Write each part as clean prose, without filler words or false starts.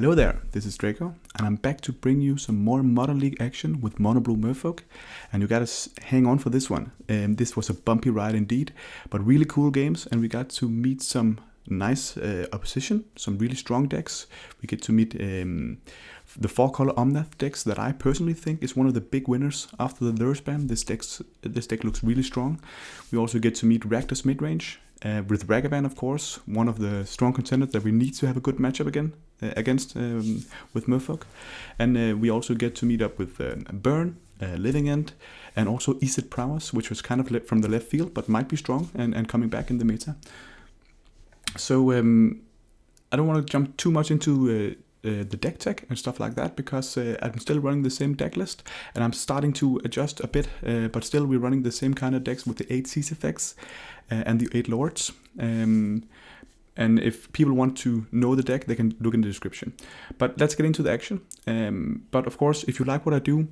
Hello there, this is Draco, and I'm back to bring you some more Modern League action with Mono Blue Merfolk, and you gotta hang on for this one. This was a bumpy ride indeed, but really cool games, and we got to meet some nice opposition, some really strong decks. We get to meet the 4-color Omnath decks that I personally think is one of the big winners after the Lure Spam. This deck looks really strong. We also get to meet Rakdos midrange, with Ragavan, of course, one of the strong contenders that we need to have a good matchup against with Merfolk. And we also get to meet up with Burn, Living End, and also Izzet Prowess, which was kind of from the left field, but might be strong and coming back in the meta. So I don't want to jump too much into the deck tech and stuff like that, because I'm still running the same deck list, and I'm starting to adjust a bit, but still we're running the same kind of decks with the 8 Cease effects and the 8 Lords. And if people want to know the deck, they can look in the description. But let's get into the action. But of course, if you like what I do,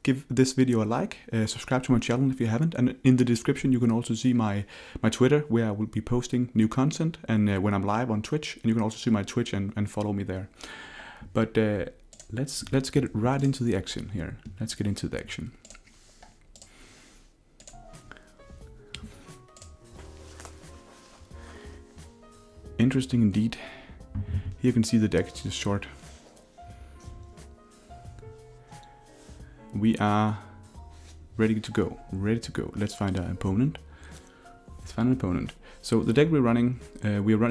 give this video a like, subscribe to my channel if you haven't, and in the description you can also see my Twitter, where I will be posting new content, and when I'm live on Twitch, and you can also see my Twitch and follow me there. But let's get right into the action here. Let's get into the action. Interesting indeed. Here you can see the deck, it's just short. We are ready to go. Let's find our opponent. So the deck we're running,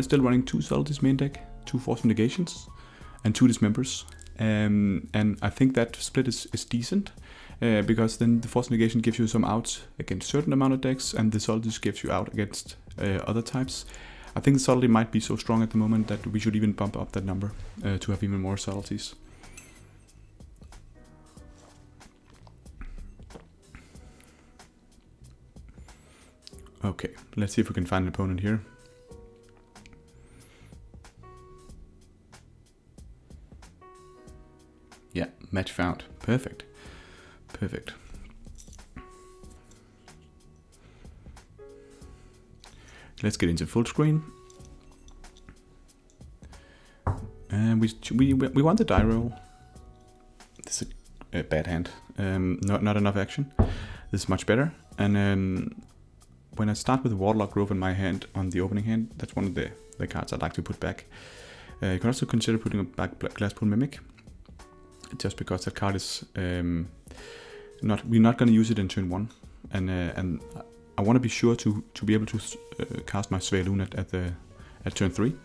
still running 2 Subtleties main deck, 2 Force Negations, and 2 Dismembers. And I think that split is decent, because then the Force Negation gives you some outs against certain amount of decks, and the Subtleties gives you out against other types. I think the Subtlety might be so strong at the moment that we should even bump up that number to have even more Subtleties. Okay, let's see if we can find an opponent here. Yeah, match found. Perfect. Let's get into full screen. And we want the die roll. This is a bad hand. Not enough action. This is much better. And then when I start with Warlock Grove in my hand on the opening hand, that's one of the cards I'd like to put back. You can also consider putting back Glasspool Mimic, just because that card is we're not going to use it in turn 1, and I want to be sure to be able to cast my Svaelun at turn 3.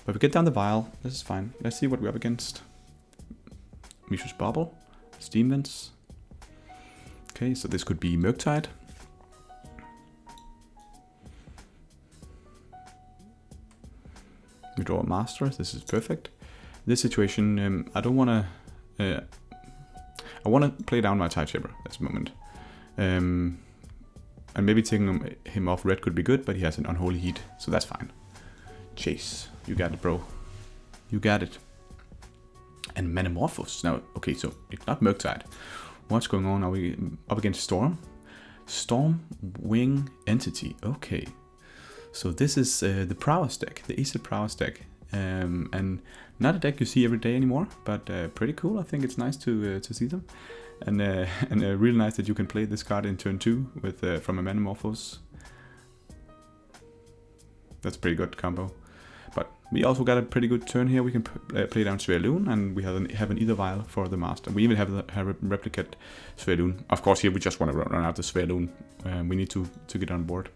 But we get down the Vial, this is fine. Let's see what we're up against. Mishra's Bubble, Steam Vents. Okay, so this could be Murktide. We draw a Master, this is perfect. This situation, I don't want to... I want to play down my Tideshaper at this moment. And maybe taking him off red could be good, but he has an Unholy Heat, so that's fine. Chase, you got it, bro. You got it. And Metamorphose. Now, okay, so it's not Murktide. What's going on? Are we up against Storm? Storm Wing Entity, okay. So this is the Prowess deck, the Izzet Prowess deck. And not a deck you see every day anymore, but pretty cool. I think it's nice to see them. And really nice that you can play this card in turn 2 with from a Metamorphose. That's a pretty good combo. But we also got a pretty good turn here. We can play down Svaelun, and we have an Ether Vial for the Master. We even have a replicate Svaelun. Of course, here we just want to run out the Svaelun. We need to get on board.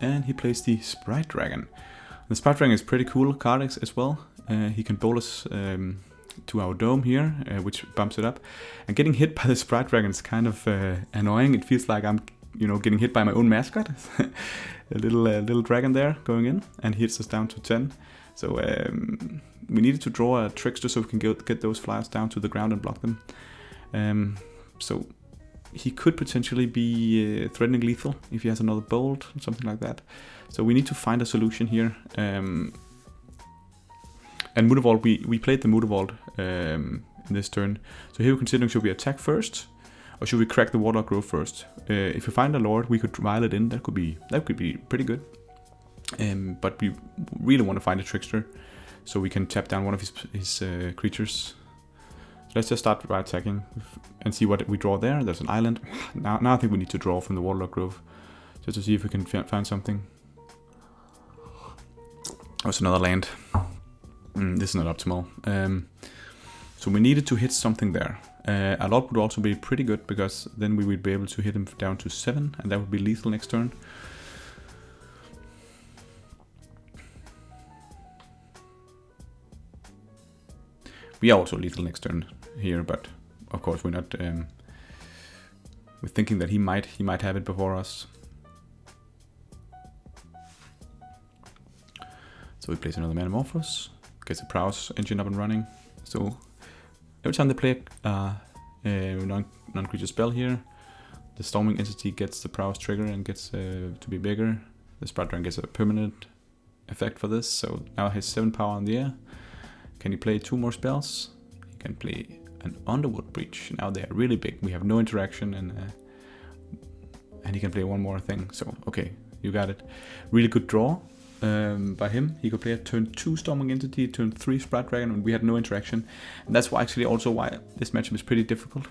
And he plays the Sprite Dragon. The Sprite Dragon is pretty cool card as well. He can bowl us to our dome here, which bumps it up. And getting hit by the Sprite Dragon is kind of annoying. It feels like I'm, getting hit by my own mascot. A little dragon there going in, and hits us down to 10. So we needed to draw a Trickster so we can get those flyers down to the ground and block them. So he could potentially be threatening lethal if he has another bolt or something like that. So we need to find a solution here. And Mutavault, we played the Mutavault in this turn. So here we're considering, should we attack first, or should we crack the Warlock Grove first? If we find a Lord, we could vial it in. That could be pretty good. But we really want to find a Trickster, so we can tap down one of his creatures. So let's just start by attacking and see what we draw there. There's an island. Now I think we need to draw from the Waterlogged Grove, just to see if we can find something. There's another land. This is not optimal. So we needed to hit something there. A lot would also be pretty good, because then we would be able to hit him down to 7, and that would be lethal next turn. We are also lethal next turn here, but of course we're not. We're thinking that he might have it before us. So we place another Metamorphose, gets the Prowess engine up and running. So every time they play a non-creature spell here, the Storming Entity gets the Prowess trigger and gets to be bigger. The Sprite Dragon gets a permanent effect for this, so now he has 7 power on the air. Can he play 2 more spells? He can play an Underwood Breach. Now they are really big. We have no interaction, and he can play 1 more thing. So okay, you got it. Really good draw by him. He could play a turn 2 Storming Entity, turn 3 Sprite Dragon, and we had no interaction. And that's why actually also why this matchup is pretty difficult,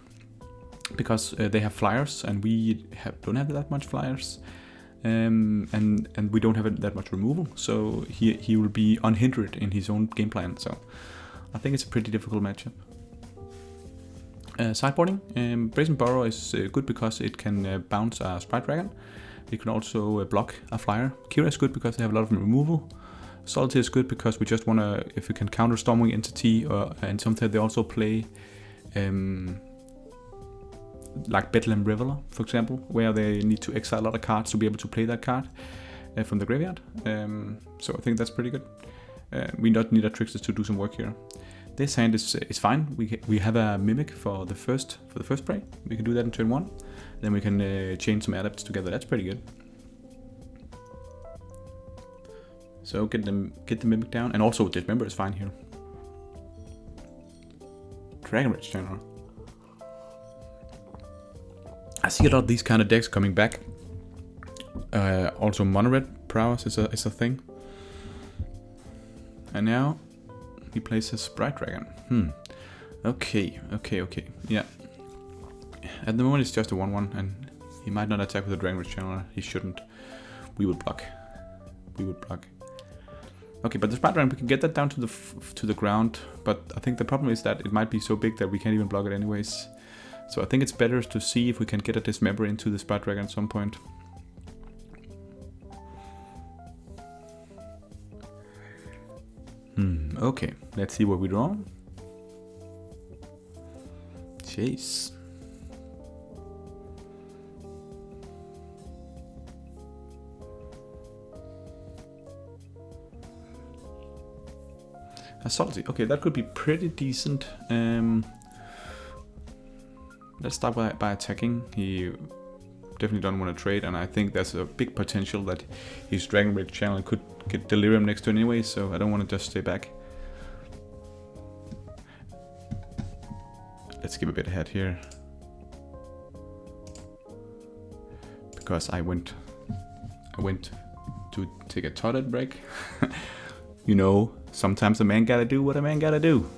because they have flyers and we don't have that much flyers. And we don't have that much removal, so he will be unhindered in his own game plan. So I think it's a pretty difficult matchup. Sideboarding, Brazen Burrow is good because it can bounce a Sprite Dragon. It can also block a flyer. Kira is good because they have a lot of removal. Solitaire is good because we just want to, if we can counter Storming Entity, and sometimes they also play like Bedlam Reveler, for example, where they need to exile a lot of cards to be able to play that card from the graveyard. So I think that's pretty good. We don't need a Trickster to do some work here. This hand is fine. We have a Mimic for the first play. We can do that in turn 1. Then we can chain some adapts together. That's pretty good. So get the Mimic down, and also Dismember is fine here. Dragon Rage Channel. I see a lot of these kind of decks coming back. Also Mono Red Prowess is a thing. And now he plays a Sprite Dragon. Okay. Yeah. At the moment it's just a 1/1, and he might not attack with the Dragon Rage Channeler. He shouldn't. We would block. Okay, but the Sprite Dragon, we can get that down to the ground. But I think the problem is that it might be so big that we can't even block it anyways. So I think it's better to see if we can get a Dismember into the Sprite Dragon at some point. Okay, let's see what we draw. Chase. A Solitaire. Okay, that could be pretty decent. Let's start by attacking. He definitely don't want to trade, and I think there's a big potential that his Dragon Rage Channel could get Delirium next turn anyway, so I don't want to just stay back. Let's give a bit ahead here, because I went to take a toilet break. You know, sometimes a man gotta do what a man gotta do.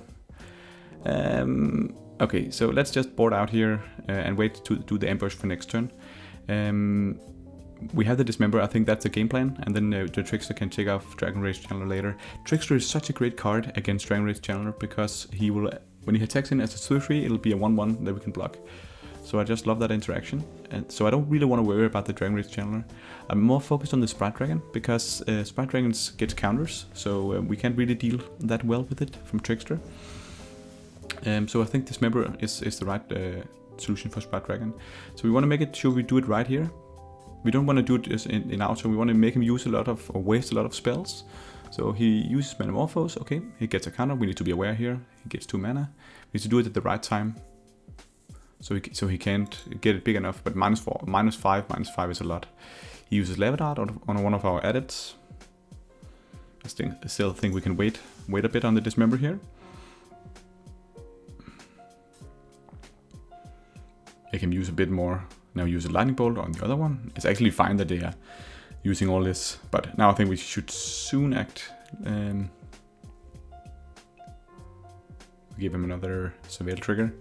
Okay, so let's just board out here and wait to do the ambush for next turn. We have the Dismember. I think that's the game plan, and then the Trickster can take off Dragon Rage Channeler later. Trickster is such a great card against Dragon Rage Channeler, because he will, when he attacks in as a 2/3, it'll be a 1/1 that we can block. So I just love that interaction, and so I don't really want to worry about the Dragon Rage Channeler. I'm more focused on the Sprite Dragon, because Sprite Dragons get counters, so we can't really deal that well with it from Trickster. So I think Dismember is the right solution for Sprite Dragon. So we want to make it sure we do it right here. We don't want to do it just in auto. We want to make him use a lot of, or waste a lot of spells. So he uses Metamorphose. Okay, he gets a counter. We need to be aware here. He gets 2 mana. We need to do it at the right time, so he can't get it big enough. But -5 is a lot. He uses Levitate on one of our edits. I still think we can wait a bit on the Dismember here. I can use a bit more. Now use a Lightning Bolt on the other one. It's actually fine that they are using all this. But now I think we should soon act. Give him another surveil trigger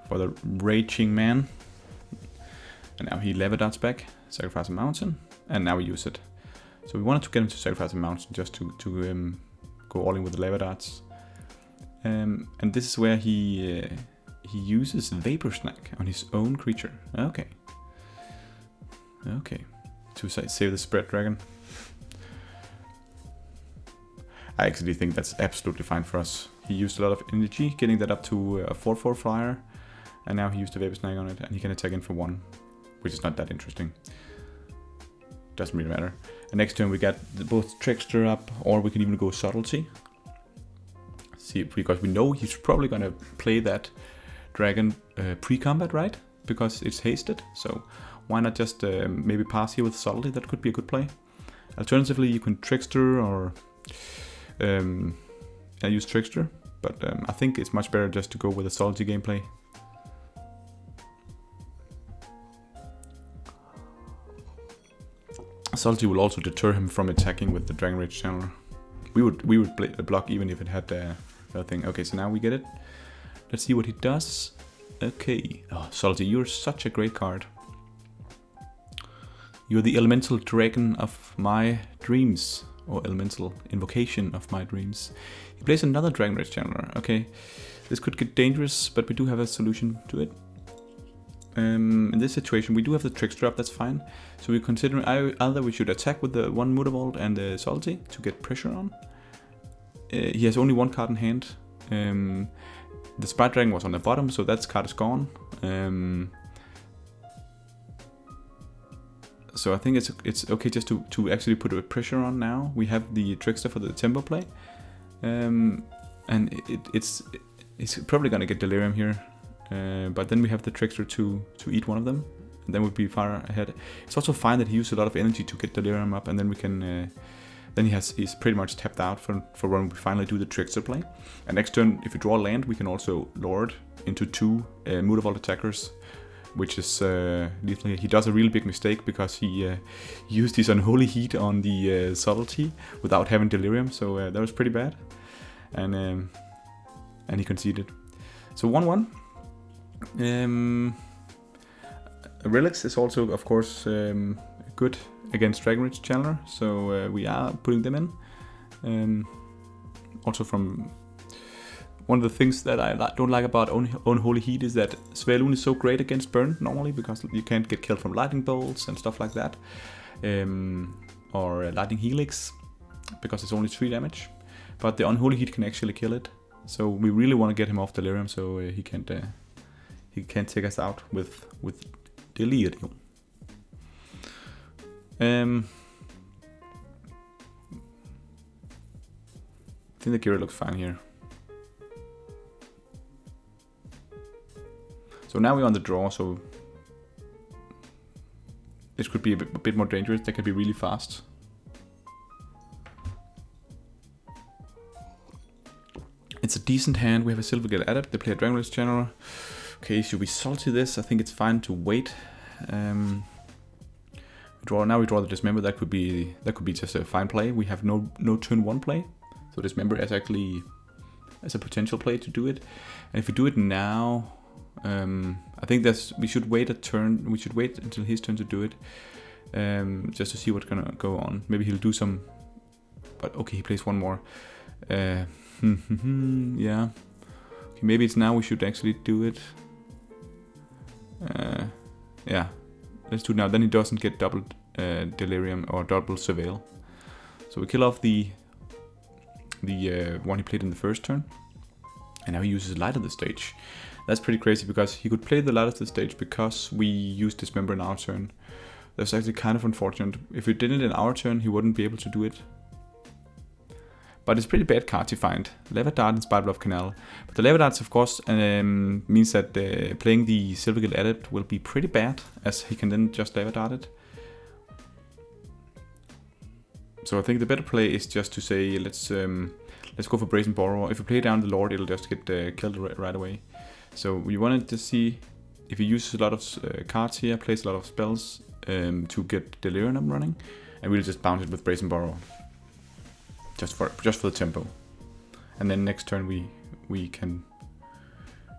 for the Raging Man. And now he lever darts back, sacrifice a mountain, and now we use it. So we wanted to get him to sacrifice a mountain just to go all in with the lever darts. And this is where he uses Vapor Snack on his own creature. Okay. To save the spread dragon. I actually think that's absolutely fine for us. He used a lot of energy, getting that up to a 4/4 flyer, and now he used a Vapor Snag on it, and he can attack in for 1, which is not that interesting. Doesn't really matter. And next turn we got both Trickster up, or we can even go Subtlety. See, because we know he's probably gonna play that dragon pre-combat, right? Because it's hasted, so why not just maybe pass here with Subtlety? That could be a good play. Alternatively, you can Trickster or I use Trickster, but I think it's much better just to go with a Subtlety gameplay. Subtlety will also deter him from attacking with the Dragon Rage Channeler. We would block even if it had the thing. Okay, so now we get it. Let's see what he does. Okay. Oh, Subtlety, you're such a great card. You're the elemental dragon of my dreams. Or elemental invocation of my dreams. He plays another Dragon Rage Channeler. Okay. This could get dangerous, but we do have a solution to it. In this situation, we do have the Trickster up, that's fine. So we're considering either we should attack with the 1 Mutavault and the Subtlety to get pressure on. He has only 1 card in hand. The Sprite Dragon was on the bottom, so that card is gone. So I think it's okay just to actually put a pressure on now. We have the Trickster for the tempo play. And it's probably gonna get Delirium here. But then we have the Trickster to eat one of them, and then we'd be far ahead. It's also fine that he used a lot of energy to get Delirium up, and then we can. Then he's pretty much tapped out for when we finally do the Trickster play. And next turn, if we draw land, we can also Lord into 2 Mutavault attackers, which is lethal. He does a really big mistake because he used his Unholy Heat on the Subtlety without having Delirium, so that was pretty bad. And he conceded. So 1-1. Relics is also, of course, good against Dragon Rage Channeler, so we are putting them in. Also from one of the things that I don't like about Unholy Heat is that Svaelun is so great against burn normally because you can't get killed from lightning bolts and stuff like that, or lightning helix because it's only 3 damage. But the Unholy Heat can actually kill it, so we really want to get him off Delirium so he can't take us out with Delirium. I think the Gira looks fine here. So now we're on the draw, so this could be a bit more dangerous. That could be really fast. It's a decent hand. We have a Silvergate Adept. They play a Dragon Rage Channeler. Okay, should we salty this? I think it's fine to wait. Now we draw the Dismember. That could be just a fine play. We have no turn 1 play, so Dismember is actually as a potential play to do it. And if we do it now, I think we should wait a turn. We should wait until his turn to do it, just to see what's gonna go on. Maybe he'll do some. But okay, he plays 1 more. Yeah. Okay, maybe it's now we should actually do it. Yeah. Let's do it now. Then he doesn't get double Delirium or double Surveil. So we kill off the one he played in the first turn. And now he uses Light of the Stage. That's pretty crazy because he could play the Light of the Stage because we used Dismember in our turn. That's actually kind of unfortunate. If we did it in our turn, he wouldn't be able to do it. But it's pretty bad card to find. Lever Dart and Spitebluff Canal. But the Lever Darts, of course, means that playing the Silvergate Adept will be pretty bad, as he can then just Lever Dart it. So I think the better play is just to say, let's go for Brazen Borrower. If we play down the Lord, it'll just get killed right away. So we wanted to see if he uses a lot of cards here, plays a lot of spells to get Delirium up running, and we'll just bounce it with Brazen Borrower, just for the tempo. And then next turn we can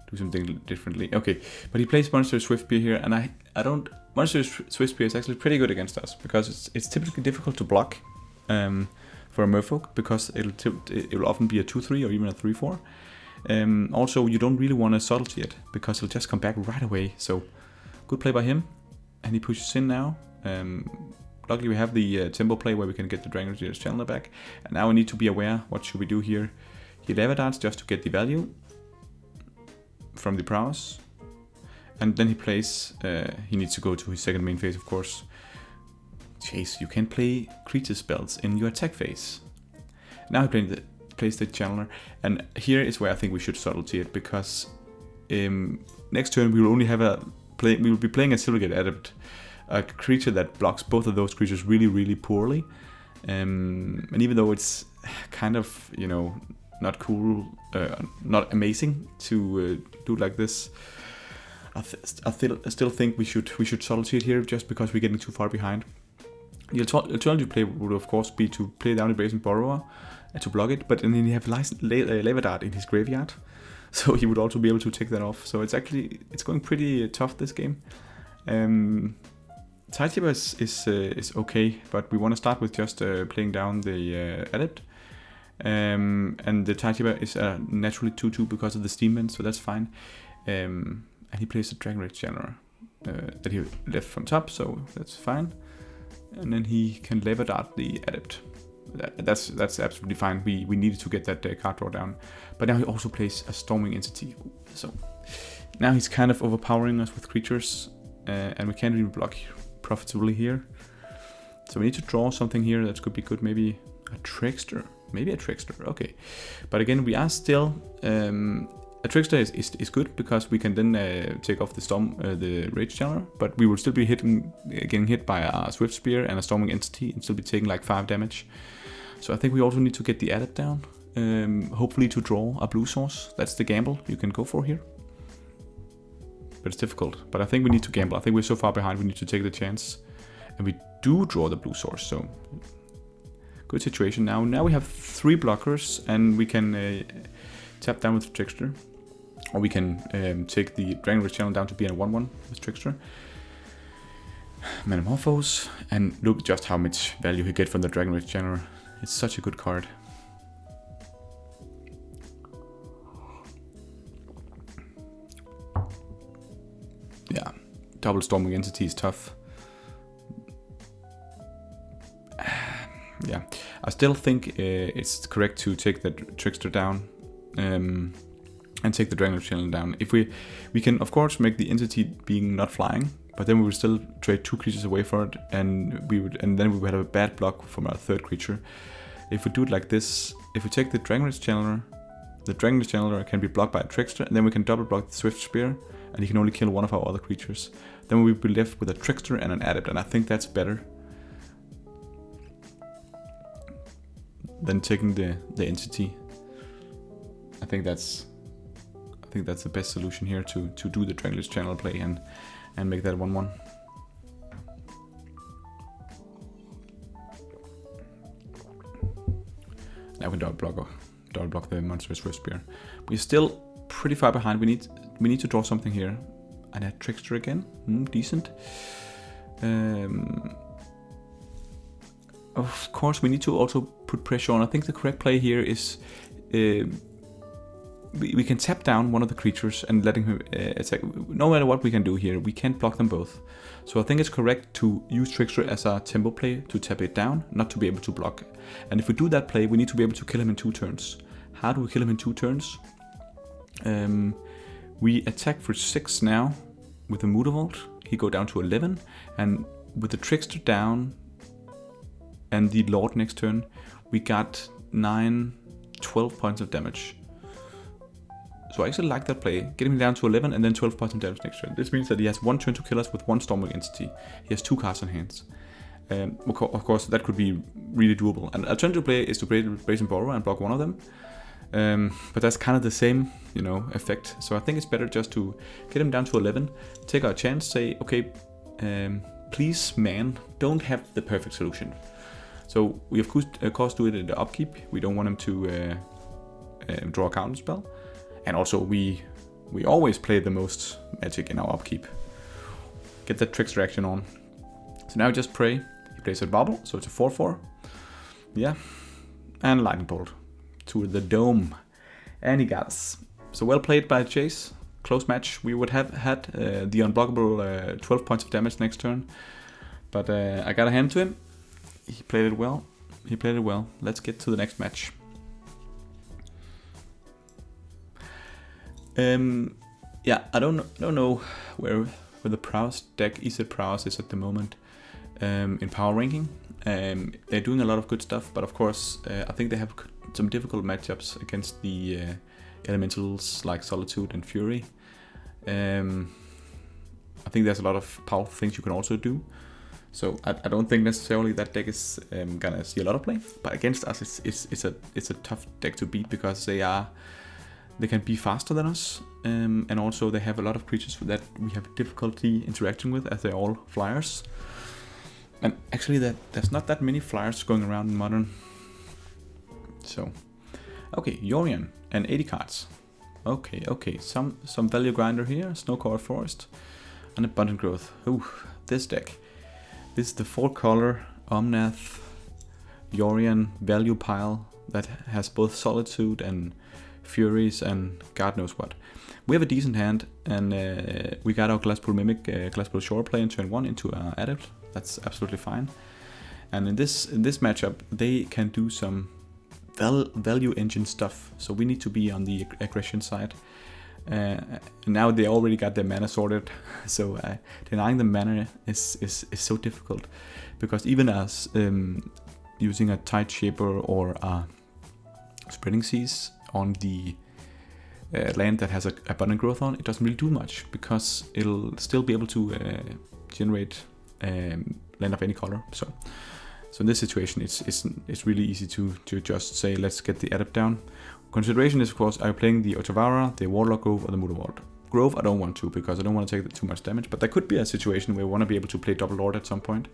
do something differently. Okay, but he plays Monster Swiftspear here, and I don't. Monster Swiftspear is actually pretty good against us because it's typically difficult to block for a Merfolk, because it'll often be a 2/3 or even a 3/4. Also, you don't really want to subtlety it because he'll just come back right away. So good play by him, and he pushes in now. Luckily we have the tempo play where we can get the Dragon Reader's Channeler back, and now we need to be aware. What should we do here? He Lava Darts just to get the value from the Prowess, and then he plays. He needs to go to his second main phase, of course. Chase, you can play creature spells in your attack phase. Now he plays the Channeler, and here is where I think we should subtlety it, because next turn we will only have we will be playing a Silvergate Adept, a creature that blocks both of those creatures really, really poorly. And even though it's kind of, you know, not cool, not amazing to do it like this, I still think we should subtlety it here, just because we're getting too far behind. The alternative play would of course be to play down the Brazen Borrower to block it, but then he have Lava Dart in his graveyard, so he would also be able to take that off. So it's going pretty tough this game. Tidekeeper is okay, but we want to start with just playing down the Adept. And the Tidekeeper is naturally 2/2 because of the Steam Vent, so that's fine. And he plays a Dragon Rage Channeler that he left from top, so that's fine. And then he can Lava Dart the Adept. That's absolutely fine. We needed to get that card draw down. But now he also plays a Stormwing Entity. So now he's kind of overpowering us with creatures, and we can't really block profitably here. So we need to draw something here that could be good. Maybe a Trickster. Okay. But again, we are still... a Trickster is good because we can then take off the Rage Channeler, but we will still be getting hit by a Swiftspear and a Storming Entity and still be taking like 5 damage. So I think we also need to get the Adept down, hopefully to draw a blue source. That's the gamble you can go for here. But it's difficult. But I think we need to gamble. I think we're so far behind, we need to take the chance. And we do draw the blue source, so good situation now. Now we have 3 blockers, and we can tap down with Trickster. Or we can take the Dragon Rage Channel down to be a 1/1 with Trickster. Metamorphose, and look just how much value he get from the Dragon Rage Channel. It's such a good card. Yeah, double Storming Entity is tough. Yeah, I still think it's correct to take the Trickster down. And take the Dragon Channel down. If we can of course make the entity being not flying, but then we would still trade 2 creatures away for it, and then we would have a bad block from our 3rd creature. If we do it like this, if we take the Dragon Channeler, the Dragon Channeler can be blocked by a Trickster, and then we can double block the Swiftspear, and he can only kill one of our other creatures. Then we'll be left with a Trickster and an Adept, and I think that's better than taking the entity. I think that's the best solution here to do the Dragonless Channel play and make that 1/1. Now we can double block the Monster Swiftspear. We're still pretty far behind. We need to draw something here. And a Trickster again. Decent. Of course, we need to also put pressure on. I think the correct play here is we can tap down one of the creatures and letting him attack. No matter what we can do here, we can't block them both. So I think it's correct to use Trickster as a tempo play to tap it down, not to be able to block. And if we do that play, we need to be able to kill him in 2 turns. How do we kill him in 2 turns? We attack for 6 now with the Mutavault. He go down to 11, and with the Trickster down and the Lord next turn, we got 12 points of damage. So I actually like that play. Get him down to 11 and then 12 points of damage next turn. This means that he has 1 turn to kill us with 1 Stormwing Entity. He has 2 cards on hands. Of course, that could be really doable. An alternative play is to play Brazen Borrower and block one of them. But that's kind of the same, you know, effect. So I think it's better just to get him down to 11, take our chance, say, okay, please, man, don't have the perfect solution. So we of course do it in the upkeep. We don't want him to draw a counter spell, and also we always play the most magic in our upkeep. Get that trickster action on. So now just pray. He plays a bubble, so it's a 4/4. Yeah, and lightning bolt to the dome, and he got us. So well played by Chase. Close match. We would have had the unblockable 12 points of damage next turn, but I got a hand to him. He played it well. Let's get to the next match. Yeah, I don't know where the Prowess deck, Izzet Prowess, is at the moment in power ranking. They're doing a lot of good stuff, but of course I think they have some difficult matchups against the elementals like Solitude and Fury. I think there's a lot of powerful things you can also do. So I don't think necessarily that deck is gonna see a lot of play. But against us, it's a tough deck to beat because they can be faster than us, and also they have a lot of creatures that we have difficulty interacting with, as they're all flyers. And actually, there's not that many flyers going around in Modern. So, okay, Yorion and 80 cards. Okay, some value grinder here, Snow-Covered Forest, and Abundant Growth. Ooh, this deck. This is the 4-color Omnath Yorion value pile that has both Solitude and Furies and God knows what. We have a decent hand, and we got our Glasspool Mimic, Glasspool Shore play in turn 1 into our Adept. That's absolutely fine. And in this matchup, they can do some value engine stuff, so we need to be on the aggression side. Now they already got their mana sorted, so denying the mana is so difficult, because even as using a Tide Shaper or a Spreading Seas on the land that has a Abundant Growth on, it doesn't really do much, because it'll still be able to generate land of any color. So in this situation, it's really easy to just say, let's get the Adept down. Consideration is, of course, are you playing the Otavara, the Warlock Grove, or the Mutavault? Grove, I don't want to, because I don't want to take too much damage, but there could be a situation where we want to be able to play Double Lord at some point,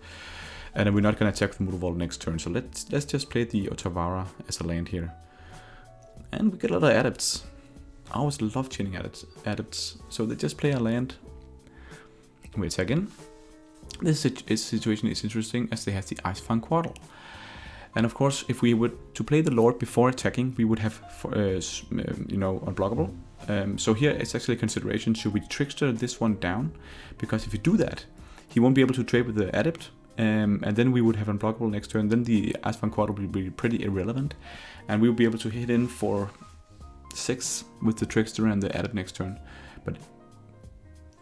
and then we're not going to attack the Mutavault next turn, so let's just play the Otavara as a land here. And we get a lot of Adepts. I always love chaining Adepts, so they just play a land. We attack in. This situation is interesting, as they have the Icefang Quaddle. And of course, if we were to play the Lord before attacking, we would have, unblockable. So here it's actually a consideration, should we Trickster this one down? Because if you do that, he won't be able to trade with the Adept, and then we would have unblockable next turn. Then the Icefang Quaddle will be pretty irrelevant, and we will be able to hit in for 6 with the Trickster and the Adept next turn. But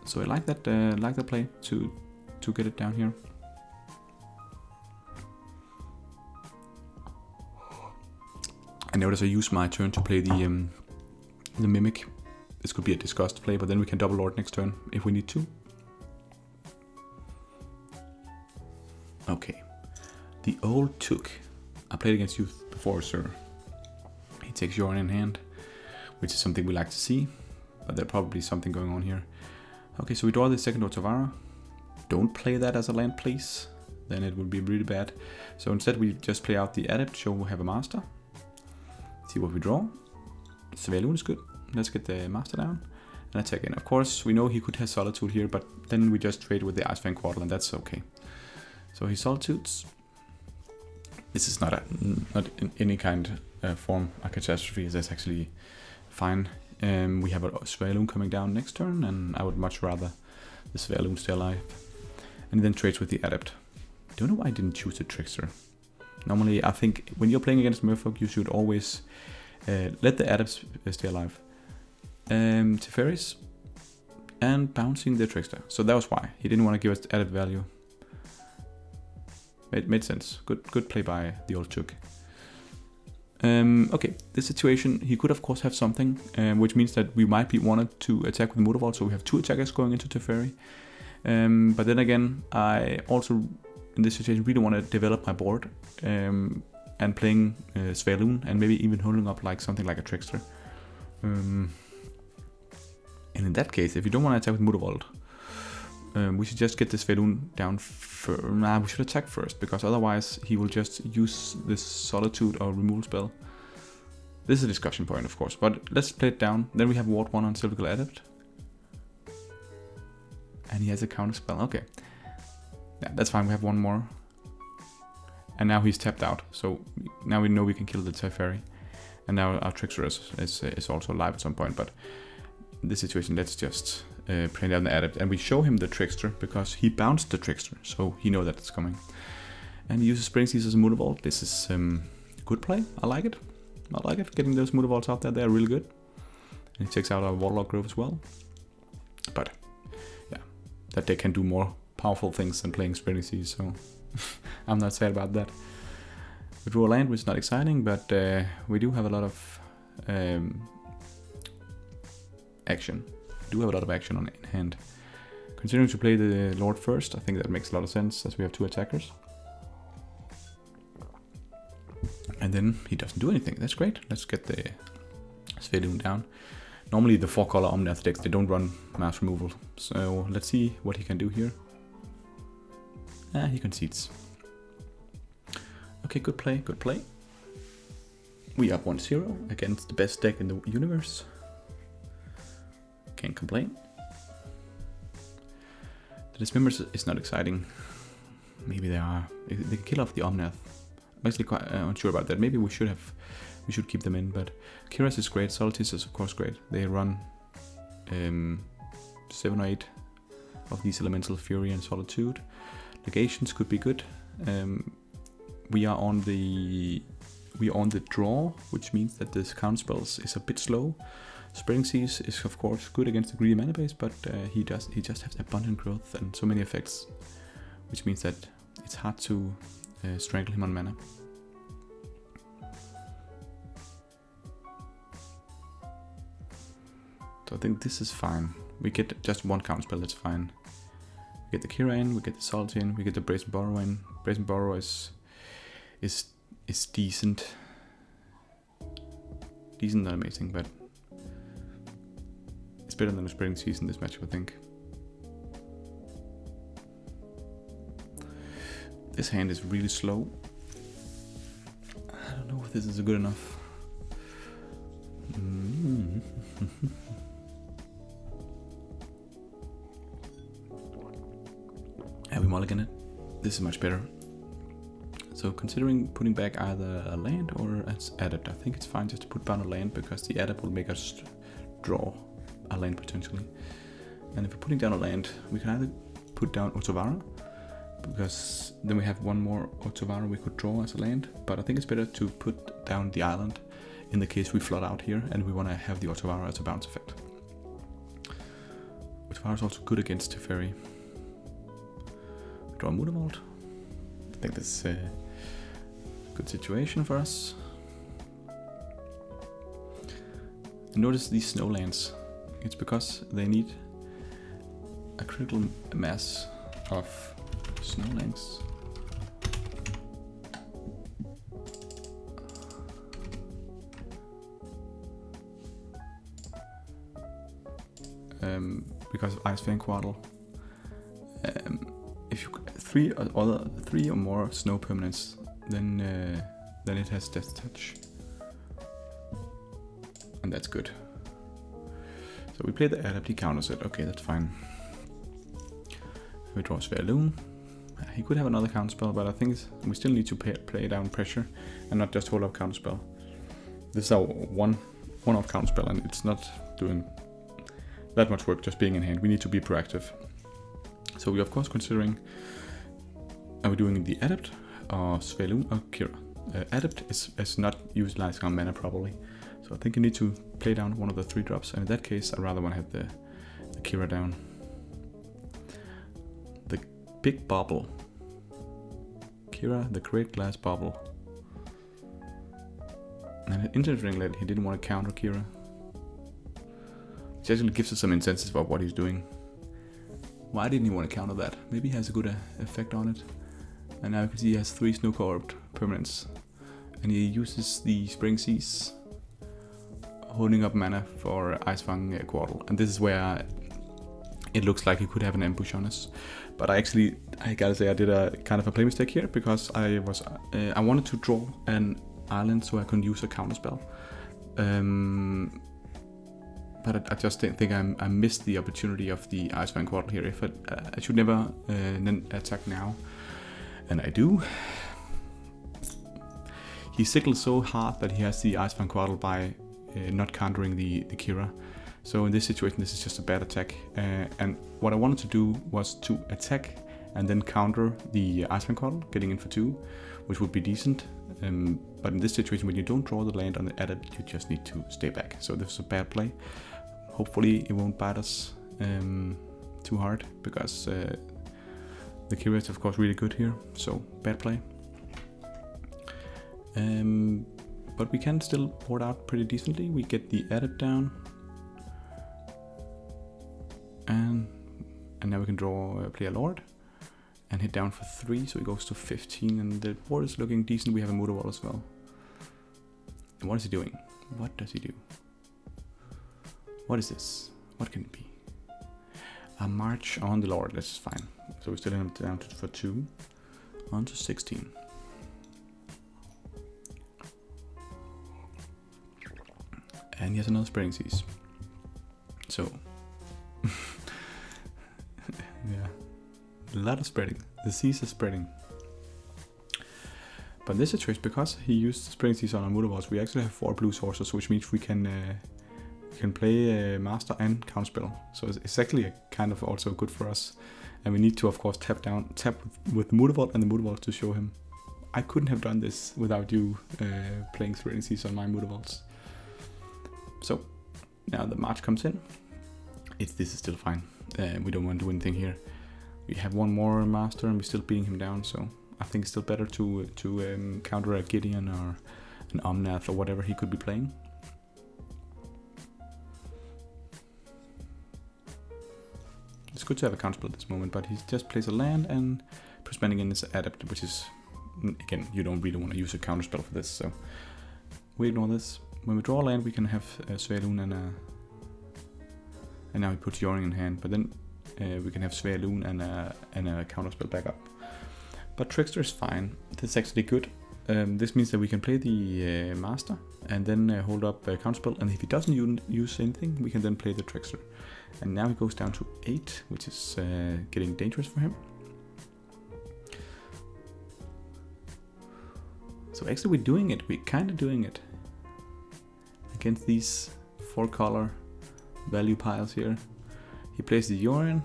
so I like that play to get it down here. I notice I use my turn to play the Mimic. This could be a discussed play, but then we can Double Lord next turn if we need to. Okay, the old Took. I played against you before, sir. He takes Yorion in hand, which is something we like to see, but there's probably something going on here. Okay, so we draw the second Otavara. Don't play that as a land, please. Then it would be really bad. So instead we just play out the Adept, show we have a Master. See what we draw. Svelun is good. Let's get the Master down and attack in. Of course, we know he could have Solitude here, but then we just trade with the Icefang Quaddle, and that's okay. So he Solitudes. This is not in any kind of form a catastrophe. That's actually fine. We have a Svelun coming down next turn, and I would much rather the Svelun stay alive. And then trades with the Adept. Don't know why I didn't choose the Trickster. Normally, I think when you're playing against Merfolk, you should always let the Adepts stay alive. Teferis and bouncing the Trickster. So that was why. He didn't want to give us added value. It made sense. Good play by the old Chook. Okay, this situation, he could of course have something, which means that we might be wanted to attack with Mutavault, so we have 2 attackers going into Teferi. But then again, I also, in this situation, really want to develop my board. and playing Svalun, and maybe even holding up like something like a Trickster. And in that case, if you don't want to attack with Mutavault, we should just get this Svalun down first. Nah, we should attack first, because otherwise he will just use this Solitude or removal spell. This is a discussion point, of course, but let's play it down. Then we have Ward 1 on Silvical Adept. And he has a counter spell. Okay. Yeah, that's fine. We have one more. And now he's tapped out. So now we know we can kill the Teferi. And now our Trickster is also alive at some point. But in this situation, let's just play down the Adept. And we show him the Trickster because he bounced the Trickster. So he knows that it's coming. And he uses Spring Seas as a Mutavault. This is good play. I like it. I like it. Getting those Mutavaults out there, they're really good. And he takes out our Warlock Grove as well. But yeah, that deck can do more powerful things than playing Spring Seas. So I'm not sad about that. We draw a land, which is not exciting, but we do have a lot of action. We do have a lot of action in hand. Considering to play the Lord first, I think that makes a lot of sense, as we have 2 attackers. And then he doesn't do anything. That's great. Let's get the Svalun down. Normally the 4-color Omnath decks, they don't run mass removal. So let's see what he can do here. He concedes. Okay, good play, good play. We up 1-0 against the best deck in the universe. Can't complain. The Dismembers is not exciting. Maybe they are. They can kill off the Omnath. I'm actually quite unsure about that. Maybe we should keep them in, but Kira's is great. Solstice is of course great. They run 7 or 8 of these Elemental Fury and Solitude. Legations could be good. We are on the draw, which means that this count spells is a bit slow. Spreading Seas is of course good against the greedy mana base, but he just has abundant growth and so many effects, which means that it's hard to strangle him on mana. So I think this is fine. We get just 1 counter spell, that's fine. We get the Kira in, we get the Salt in, we get the Brazen Borrow in. Brazen Borrow is decent. Decent, not amazing, but it's better than the Spring Season this match, I think. This hand is really slow. I don't know if this is good enough. Yeah, we mulligan it. This is much better. So considering putting back either a land or an Adept, I think it's fine just to put down a land, because the Adept will make us draw a land potentially. And if we're putting down a land, we can either put down Otavara, because then we have 1 more Otavara we could draw as a land, but I think it's better to put down the island in the case we flood out here and we want to have the Otavara as a bounce effect. Otavara is also good against Teferi. Draw a Mutavault. I think that's a good situation for us. And notice these snow lands. It's because they need a critical mass of snow lands. Because of Ice Fan Quaddle. If you 3 or more snow permanents, then it has Death Touch, and that's good. So we play the Adept, he counters it. Okay, that's fine. We draw Svalun. He could have another counterspell, but I think we still need to play down pressure and not just hold up counterspell. This is our one-off counterspell, and it's not doing that much work just being in hand. We need to be proactive. So we're of course considering, are we doing the Adept or Svalun or Kira? Adept is not utilizing our mana properly, so I think you need to play down one of the 3 drops, and in that case I rather want to have the Kira down. The big bubble. Kira, the Great Glass Bubble. And interesting that he didn't want to counter Kira, which actually gives us some incentive about what he's doing. Why didn't he want to counter that? Maybe he has a good effect on it. And now you can see he has 3 Snow Corbed permanents and he uses the Spring Seas, holding up mana for Icefang Quartel, and this is where it looks like he could have an ambush on us. But I gotta say I did a kind of a play mistake here, because I wanted to draw an island so I could use a counterspell. But I just think I missed the opportunity of the Icefang Quartel here. If I should never attack now, and I do. He signals so hard that he has the Icefang Quartel by not countering the Kira. So in this situation, this is just a bad attack. And what I wanted to do was to attack and then counter the Icefang Quartel, getting in for 2, which would be decent. But in this situation, when you don't draw the land on the adept, you just need to stay back. So this is a bad play. Hopefully it won't bite us too hard, because the Kira is of course really good here. So bad play. But we can still board out pretty decently. We get the adept down. And now we can draw play a Lord and hit down for 3, so it goes to 15, and the board is looking decent. We have a Motor Wall as well. And what is he doing? What does he do? What is this? What can it be? A March on the Lord. This is fine. So we still have him down for 2. On to 16. And he has another Spreading Seas. So yeah, a lot of spreading. The seas are spreading. But in this situation, because he used Spreading Seas on our Motor Walls, we actually have 4 blue sources, which means we can play Master and Counterspell. So it's actually kind of also good for us. And we need to, of course, tap with the Motor Vault and the Motor Vault to show him. I couldn't have done this without you playing Spreading Seas on my Motor Vaults. So now the March comes in. This is still fine. We don't want to do anything here. We have 1 more Master and we're still beating him down. So I think it's still better to counter a Gideon or an Omnath or whatever he could be playing. It's good to have a counterspell at this moment, but he just plays a land and spending in his adept, which is, again, you don't really want to use a counterspell for this, so we ignore this. When we draw a land, we can have Svaelun and now he puts Yoring in hand, but then we can have Svaelun and a counterspell backup. But Trickster is fine. This is actually good. This means that we can play the Master and then hold up a counterspell, and if he doesn't use anything, we can then play the Trickster. And now he goes down to 8, which is getting dangerous for him. So actually we're doing it. We're kind of doing it. Against these 4-color value piles here. He plays the Yorin,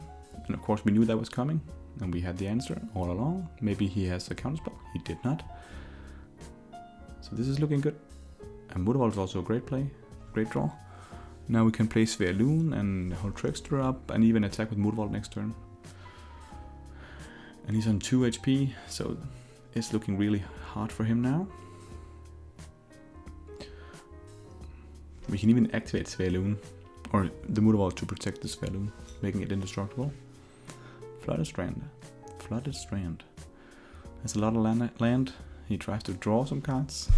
and of course we knew that was coming, and we had the answer all along. Maybe he has a counterspell. He did not. So this is looking good. And Motor Vault is also a great play. Great draw. Now we can play Svaelun and hold Trickster up and even attack with Motor Vault next turn. And he's on 2 HP, so it's looking really hard for him now. We can even activate Svaelun, or the Motor Vault, to protect the Svaelun, making it indestructible. Flooded Strand. Flooded Strand. There's a lot of land. He tries to draw some cards.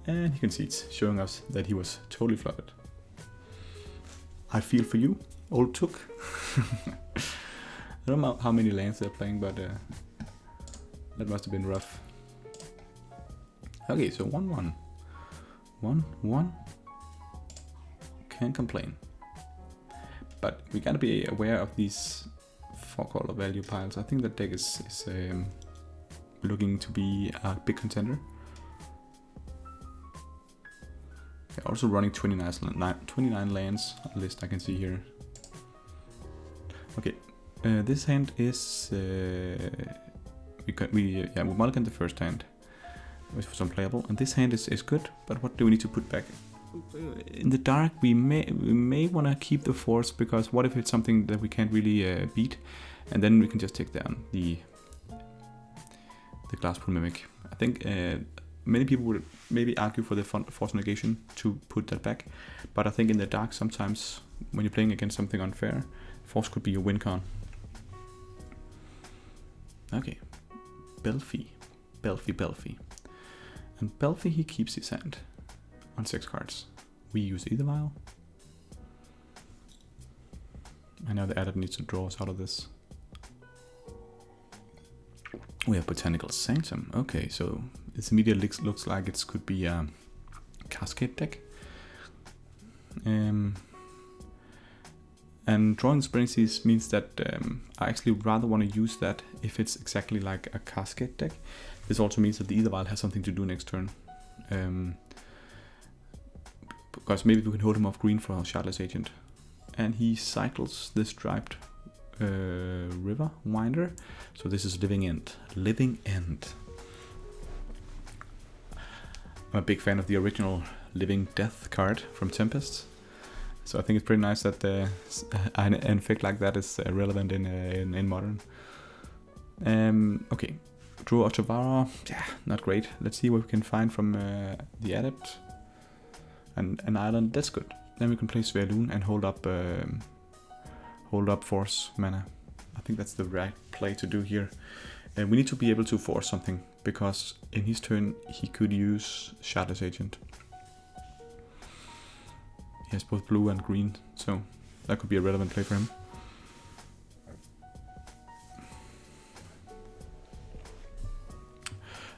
And he concedes, showing us that he was totally flooded. I feel for you, old Took. I don't know how many lands they're playing, but that must have been rough. Okay, so 1-1. 1-1. Can't complain. But we gotta be aware of these 4-color value piles. I think that deck is looking to be a big contender. They're also running 29 lands on the list I can see here. Okay, this hand is we mulligan the first hand, which was unplayable, and this hand is good. But what do we need to put back? In the dark, we may want to keep the force, because what if it's something that we can't really beat, and then we can just take down the Glasspool Mimic. I think many people would maybe argue for the force negation to put that back, but I think in the dark sometimes when you're playing against something unfair, force could be your win con. Okay, Belfi. Belfie. And Belfie, he keeps his hand on 6 cards. We use either vial. I know the adept needs to draw us out of this. We have Botanical Sanctum. Okay, so this immediately looks like it could be a Cascade deck. And drawing Spring Seas means that I actually rather want to use that if it's exactly like a Cascade deck. This also means that the Ether Vial has something to do next turn. Because maybe we can hold him off green for our Shardless Agent. And he cycles the Striped River Winder. So this is Living End. Living End. I'm a big fan of the original Living Death card from Tempest. So I think it's pretty nice that an effect like that is relevant in Modern. Okay, Drew Otavara, yeah, not great. Let's see what we can find from the Adept. And an island, that's good. Then we can play Sverloon and hold up Force mana. I think that's the right play to do here. And we need to be able to force something, because in his turn he could use Shardless Agent. He has both blue and green, so that could be a relevant play for him.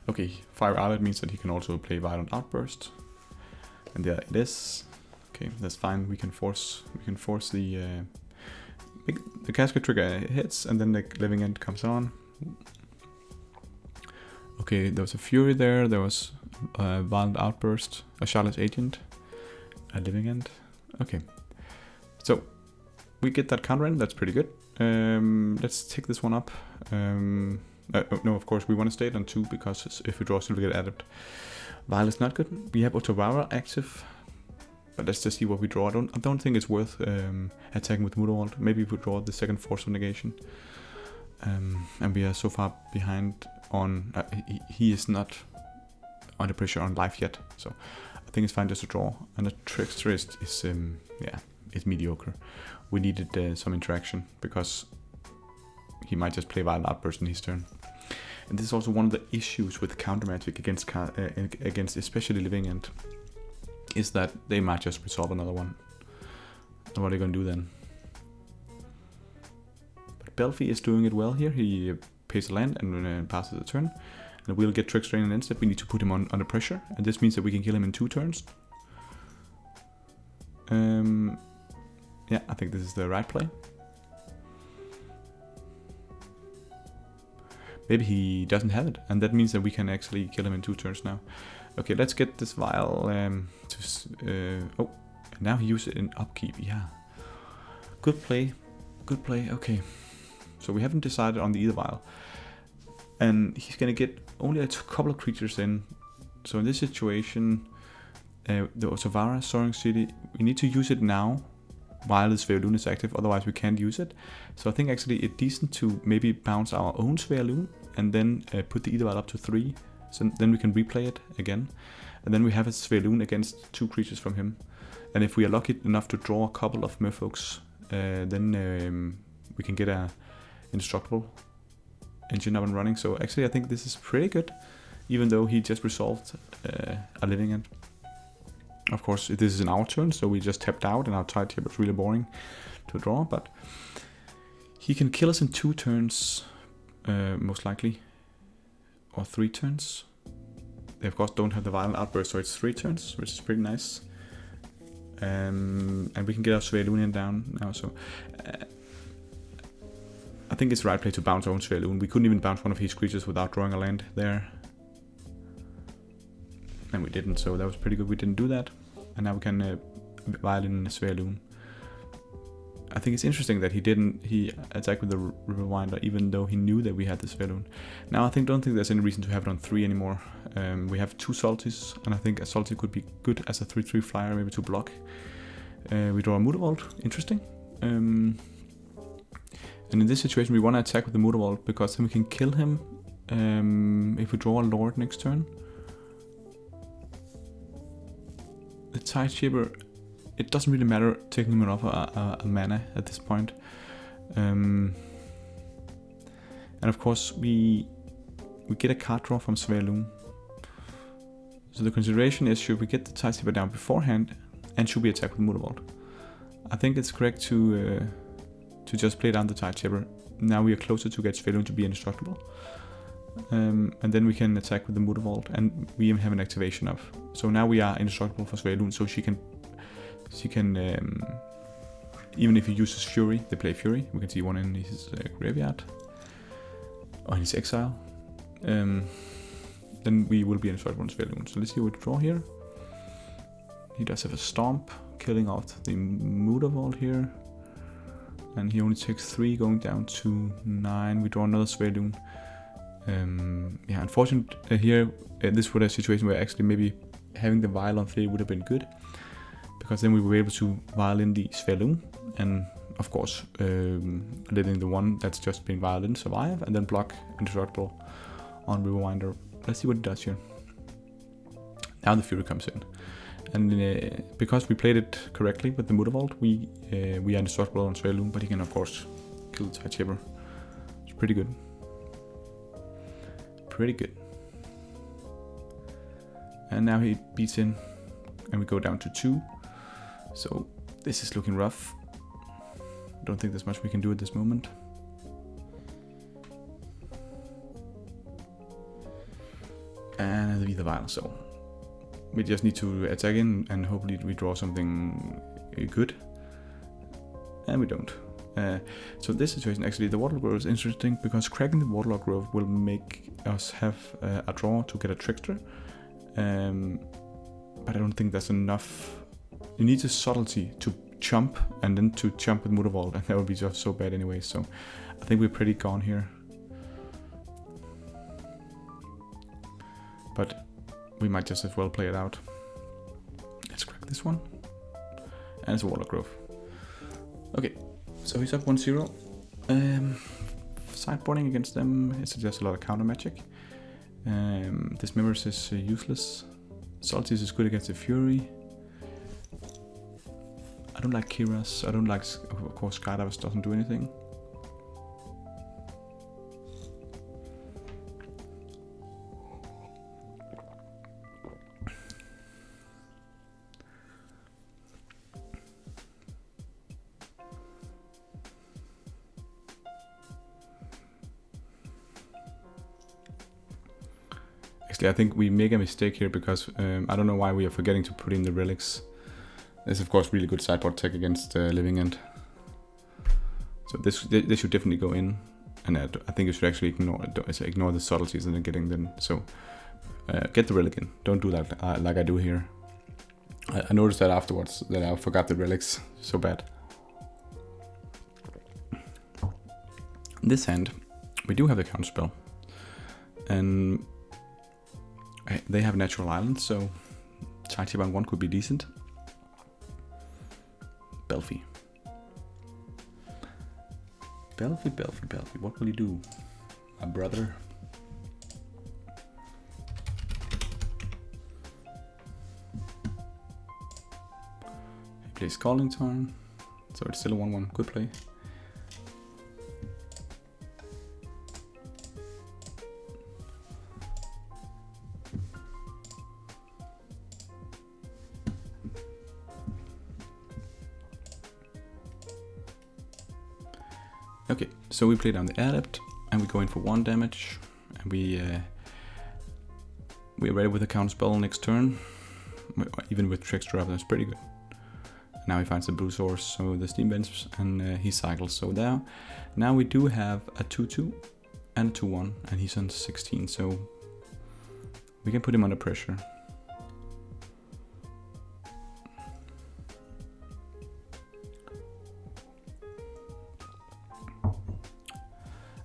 Okay, Fire Outlet means that he can also play Violent Outburst. And there it is. Okay, that's fine. We can force the Cascade trigger hits, and then the Living End comes on. Okay, there was a Fury there. There was a Violent Outburst, a Shardless Agent, a Living End. Okay, so we get that counter in. That's pretty good. Let's take this one up. No, of course we want to stay it on 2, because if we draw still we get Adept. Vial is not good. We have Otavara active, but let's just see what we draw. I don't think it's worth attacking with Mutterwald. Maybe we draw the second Force of Negation. And we are so far behind on... he is not under pressure on life yet, so I think it's fine just to draw. And the Trickster is mediocre. We needed some interaction, because he might just play Violent Outburst in his turn. And this is also one of the issues with counter magic against especially Living End, is that they might just resolve another one. And what are they going to do then? But Belfie is doing it well here. He pays a land and passes the turn. And we'll get Trickster in, and instead we need to put him under pressure. And this means that we can kill him in 2 turns. Yeah, I think this is the right play. Maybe he doesn't have it, and that means that we can actually kill him in 2 turns now. Okay, let's get this vial oh, now he uses it in upkeep, yeah. Good play, okay. So we haven't decided on the Ether Vial. And he's gonna get only a couple of creatures in. So in this situation, the Otavara, Soaring City, we need to use it now while the Sverloon is active, otherwise we can't use it. So I think actually it's decent to maybe bounce our own Sverloon and then put the Ether Vial up to 3, so then we can replay it again. And then we have a Sverloon against 2 creatures from him. And if we are lucky enough to draw a couple of Merfolks, then we can get a Indestructible engine up and running. So actually I think this is pretty good, even though he just resolved a Living End. Of course, this is in our turn, so we just tapped out, and our tide table is really boring to draw, but he can kill us in 2 turns, most likely, or 3 turns. They of course don't have the Violent Outburst, so it's 3 turns, which is pretty nice. And we can get our Sverloon down now, so I think it's the right play to bounce our own Sverloon. We couldn't even bounce one of his creatures without drawing a land there. And we didn't, so that was pretty good. We didn't do that. And now we can violin Sverloon. I think it's interesting that he attacked with the Rewinder, even though he knew that we had the Sverloon. Now I don't think there's any reason to have it on 3 anymore. We have 2 Salties, and I think a Salty could be good as a 3/3 flyer, maybe to block. We draw a Mutterwald, interesting. And in this situation we want to attack with the Mutterwald, because then we can kill him if we draw a Lord next turn. The Tide Shaper, it doesn't really matter taking him off a mana at this point. And of course we we get a card draw from Svaelun. So the consideration is, should we get the Tideshipper down beforehand, and should we attack with Mutavault? I think it's correct to just play down the Tideshipper. Now we are closer to get Svaelun to be indestructible. And then we can attack with the Mutavault, and we even have an activation of. So now we are indestructible for Svaelun, so she can even if he uses Fury, they play Fury. We can see one in his graveyard or in his exile. Then we will be indestructible on Svaelun. So let's see what we draw here. He does have a Stomp, killing off the Mutavault here. And he only takes 3, going down to 9. We draw another Svaelun. Yeah, unfortunately here, this was a situation where actually maybe having the Vial on 3 would have been good. Because then we were able to vial in the Svaelun. And of course, letting the one that's just been violed in survive. And then block indestructible on Rewinder. Let's see what it does here. Now the Fury comes in. And because we played it correctly with the Mutavault, we are indestructible on Svaelun, but he can of course kill the Tideshipper. It's pretty good. Pretty good. And now he beats in, and we go down to 2. So this is looking rough. Don't think there's much we can do at this moment. And the Vial, so we just need to attack in and hopefully we draw something good. And we don't. So this situation, actually, the Waterlog Grove is interesting because cracking the Waterlog Grove will make us have a draw to get a Trickster. But I don't think that's enough. You need the subtlety to jump and then to jump with Mutavault, and that would be just so bad anyway. So I think we're pretty gone here. But we might just as well play it out. Let's crack this one. And it's a Waterlog Grove. Okay, so he's up 1-0. Sideboarding against them is just a lot of counter magic. This Mirrors is useless. Salties is good against the Fury. I don't like Kira's. I don't like, of course, Skydivers doesn't do anything. Actually, I think we make a mistake here because I don't know why we are forgetting to put in the relics. It's of course really good sideboard tech against Living End. So this should definitely go in, and I think you should actually ignore the subtleties and then getting them. So get the relic in. Don't do that like I do here. I noticed that afterwards that I forgot the relics so bad. In this hand, we do have the counterspell, and they have natural islands, so Tideshipper on 1 could be decent. Belfie. Belfie. What will he do? My brother. He plays Calling Turn, so it's still a 1-1. Good play. Okay, so we play down the Adept, and we go in for 1 damage, and we're ready with a counterspell next turn, even with Trickster up. That's pretty good. Now he finds the blue source, so the Steam Vents, and he cycles. So there, now we do have a 2-2 and a 2-1, and he's on 16, so we can put him under pressure.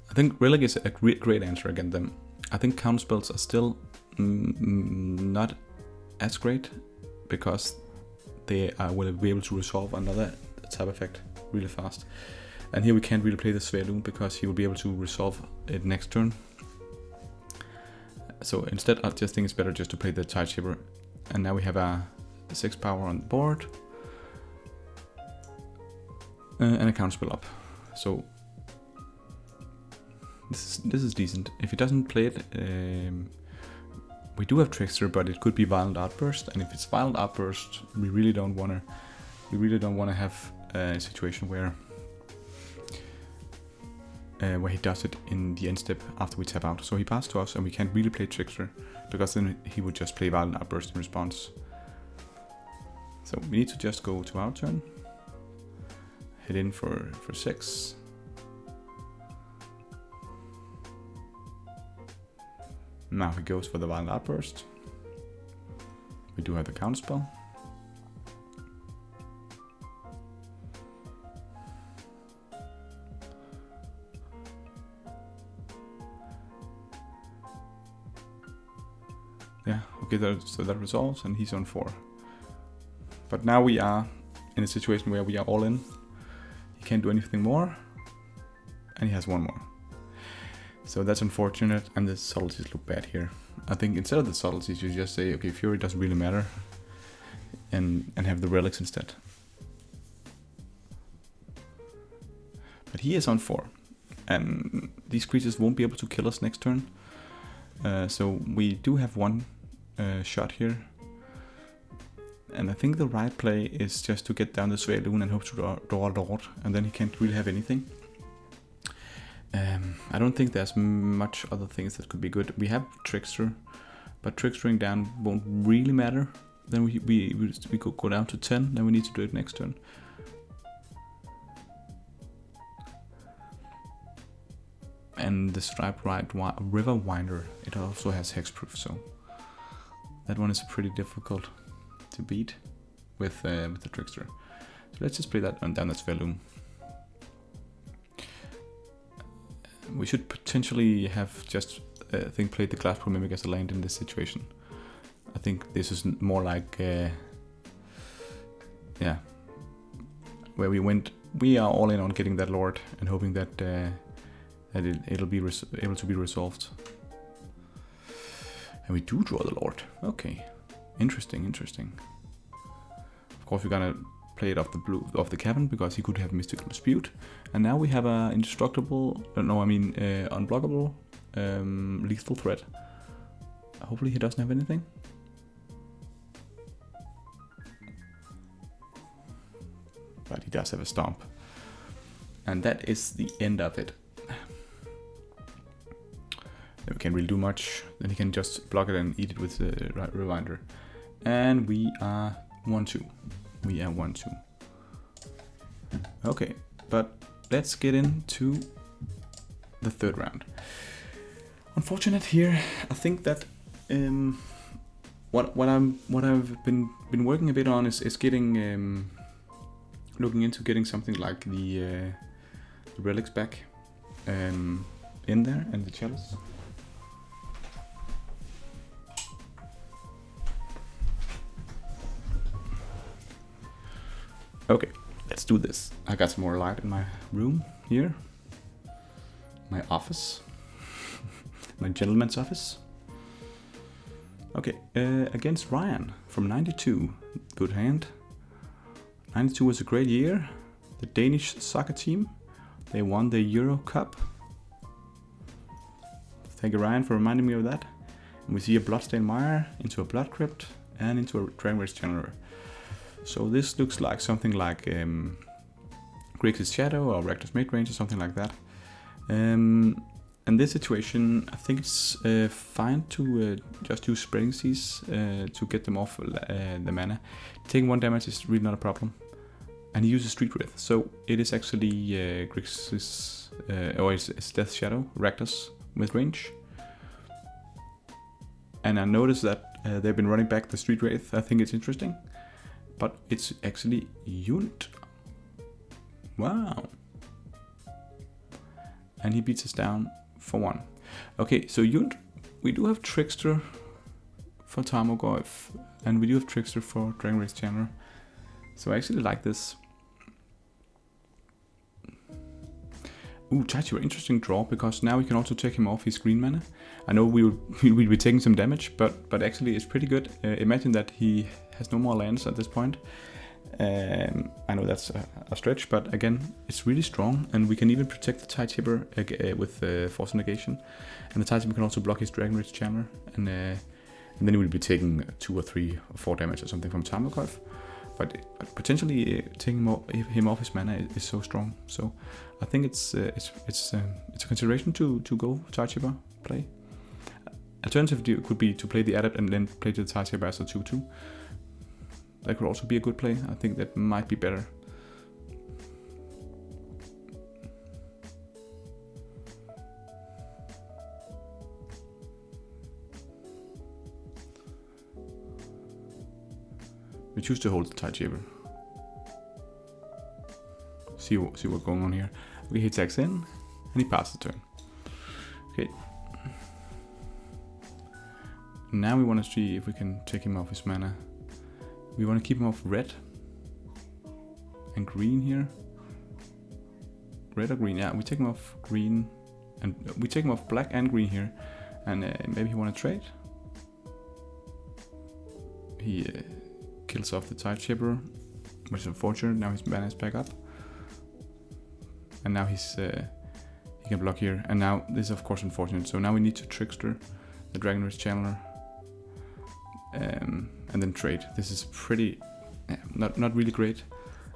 I think Relic is a great answer against them. I think counterspells are still not as great because they will be able to resolve another type effect really fast. And here we can't really play the Svaelun because he will be able to resolve it next turn. So instead I just think it's better just to play the Tideshipper. And now we have a 6 power on the board. And a counterspell up. So this is decent. If he doesn't play it, we do have Trickster, but it could be Violent Outburst. And if it's Violent Outburst, we really don't wanna have a situation where he does it in the end step after we tap out. So he passed to us, and we can't really play Trickster because then he would just play Violent Outburst in response. So we need to just go to our turn, hit in for 6. Now he goes for the Violent Outburst. We do have the counterspell. Yeah, okay, so that resolves, and he's on 4. But now we are in a situation where we are all in. He can't do anything more, and he has 1 more. So that's unfortunate, and the subtleties look bad here. I think instead of the subtleties, you just say, okay, Fury doesn't really matter, and have the relics instead. But he is on 4, and these creatures won't be able to kill us next turn. So we do have 1 shot here. And I think the right play is just to get down the Svalun and hope to draw a Lord, and then he can't really have anything. I don't think there's much other things that could be good. We have Trickster, but Trickstering down won't really matter. Then we could go down to 10, then we need to do it next turn. And the Stripe Ride River Winder, it also has hexproof, so that one is pretty difficult to beat with the Trickster. So let's just play that one down. That's Svalun. We should potentially have just played the Glassbrew Mimic as a land in this situation. I think this is more like yeah, where we are all in on getting that Lord and hoping that it'll be able to be resolved. And we do draw the Lord. Okay, interesting. Of course, we're gonna play it off the cabin because he could have Mystical Dispute. And now we have a unblockable lethal threat. Hopefully he doesn't have anything. But he does have a Stomp. And that is the end of it. Then we can't really do much. Then he can just block it and eat it with the Rewinder. And we are 1-2. We are 1-2. Okay, but let's get into the third round. Unfortunate here. I think that what I've been working a bit on is getting looking into getting something like the relics back in there, and the chalice. Okay, let's do this. I got some more light in my room here. My office. My gentleman's office. Okay, against Ryan from 92. Good hand. 92 was a great year. The Danish soccer team. They won the Euro Cup. Thank you, Ryan, for reminding me of that. And we see a Bloodstained Mire into a Blood Crypt and into a Dragon's Channeler. So this looks like something like Grixis Shadow or Rakdos Midrange or something like that. In this situation, I think it's fine to just use Spreading Seas to get them off the mana. Taking 1 damage is really not a problem. And he uses Street Wraith, so it is actually Grixis, or it's Death Shadow, Rakdos with range. And I noticed that they've been running back the Street Wraith. I think it's interesting. But it's actually Unit. Wow. And he beats us down for 1. Okay, so Unit, we do have Trickster for Tarmogoyf, and we do have Trickster for Dragon's Channeler. So I actually like this. Ooh, Chachi, interesting draw, because now we can also take him off his green mana. I know we'll be taking some damage, but actually it's pretty good. Imagine that he has no more lands at this point, I know that's a stretch, but again, it's really strong, and we can even protect the Tidechipper with Force Negation, and the Tidechipper can also block his Dragon Rage Channeler, and then he will be taking 2 or 3 or 4 damage or something from Tarmogoyf. But potentially taking him off his mana is so strong. So I think it's a consideration to go Tidechipper play. Alternative could be to play the Adept and then play the Tidechipper as a 2/2. That could also be a good play. I think that might be better. We choose to hold the Tidechipper. See what's going on here. Okay, he attacks in, and he passes the turn. Okay. Now we want to see if we can take him off his mana. We want to keep him off red and green here. Red or green? Yeah, we take him off green, and we take him off black and green here. And maybe he want to trade. He kills off the Tidechipper, which is unfortunate. Now his mana is back up, and now he can block here. And now this is of course unfortunate. So now we need to Trickster the Dragon Rage Channeler. And then trade. This is pretty, not really great.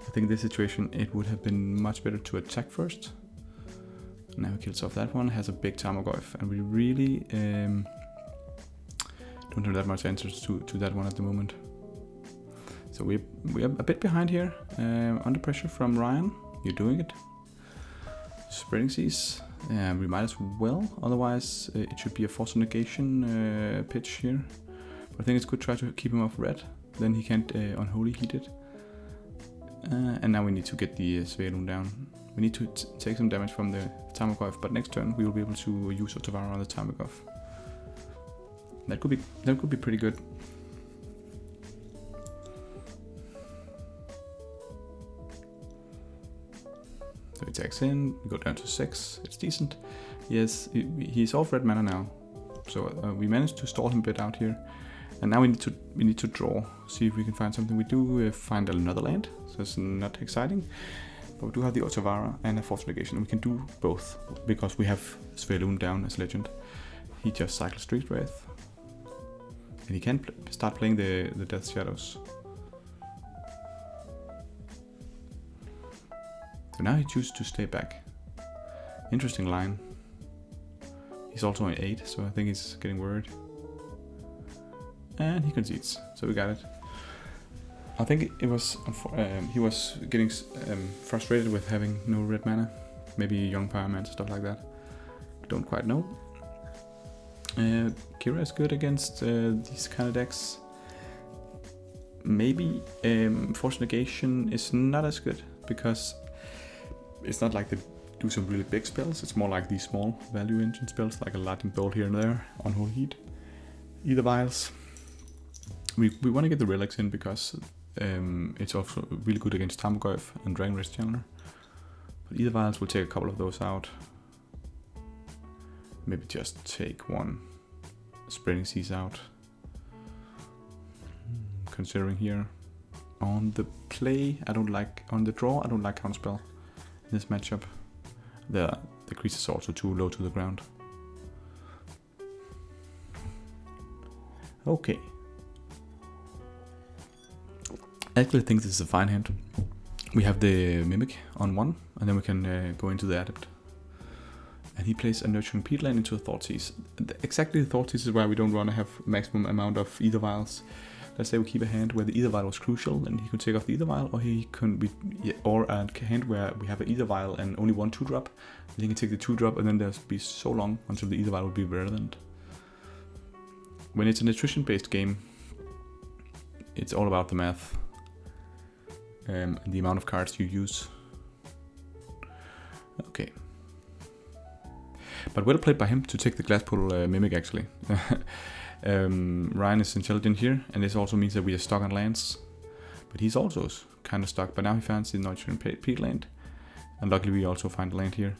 I think in this situation it would have been much better to attack first. Now he kills off that one, has a big Tarmogoyf, and we really don't have that much answers to that one at the moment. So we are a bit behind here, under pressure from Ryan. You're doing it. Spreading Seas. We might as well, otherwise it should be a Force Negation pitch here. I think it's good to try to keep him off red, then he can't Unholy Heat it. And now we need to get the Svelun down. We need to take some damage from the Tarmogoyf, but next turn we will be able to use Otavara on the Tarmogoyf. That could be pretty good. So he attacks in, we go down to 6, it's decent. Yes, he's off red mana now. So we managed to stall him a bit out here. And now we need to draw, see if we can find something. We do find another land, so it's not exciting. But we do have the Otavara and a Force Negation, and we can do both because we have Svelun down as legend. He just cycles Street Wraith, and he can start playing the Death Shadows. So now he chooses to stay back. Interesting line. He's also on 8, so I think he's getting worried. And he concedes, so we got it. I think it was he was getting frustrated with having no red mana. Maybe Young Pyromancer, stuff like that. Don't quite know. Kira is good against these kind of decks. Maybe Force Negation is not as good because it's not like they do some really big spells. It's more like these small value engine spells, like a Lightning Bolt here and there, Unholy Heat, Ether Vials. We want to get the relics in because it's also really good against Tarmogoyf and Dragon Rage Channeler. But Ether Vials will take a couple of those out. Maybe just take one Spreading Seas out. Considering here on the play, on the draw, I don't like Counterspell in this matchup. The creature is also too low to the ground. Okay. I actually think this is a fine hand. We have the Mimic on 1, and then we can go into the Adept. And he plays a Nurturing Peatland into a Thoughtseize. Exactly, the Thoughtseize is why we don't want to have maximum amount of Ether Vials. Let's say we keep a hand where the Ether Vial was crucial, and he could take off the Ether Vial, or he could be, or a hand where we have an Ether Vial and only one 2-drop. Then he can take the 2-drop, and then there'll be so long until the Ether Vial will be relevant. When it's an attrition-based game, it's all about the math. And the amount of cards you use. Okay. But well played by him to take the Glasspool Mimic actually. Ryan is intelligent here, and this also means that we are stuck on lands. But he's also kind of stuck, but now he finds the Nurturing Peatland. And luckily we also find land here.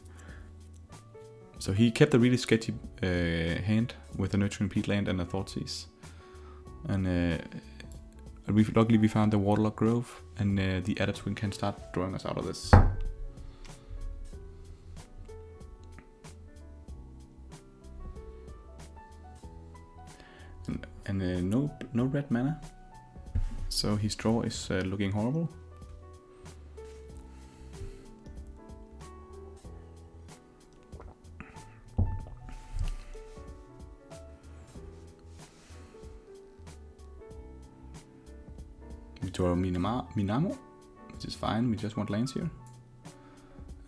So he kept a really sketchy hand with a Nurturing Peatland and a Thoughtseize. And Luckily we found the Waterlogged Grove, and the Adept Twin can start drawing us out of this. And no red mana, so his draw is looking horrible. We draw Minamo, which is fine, we just want lands here.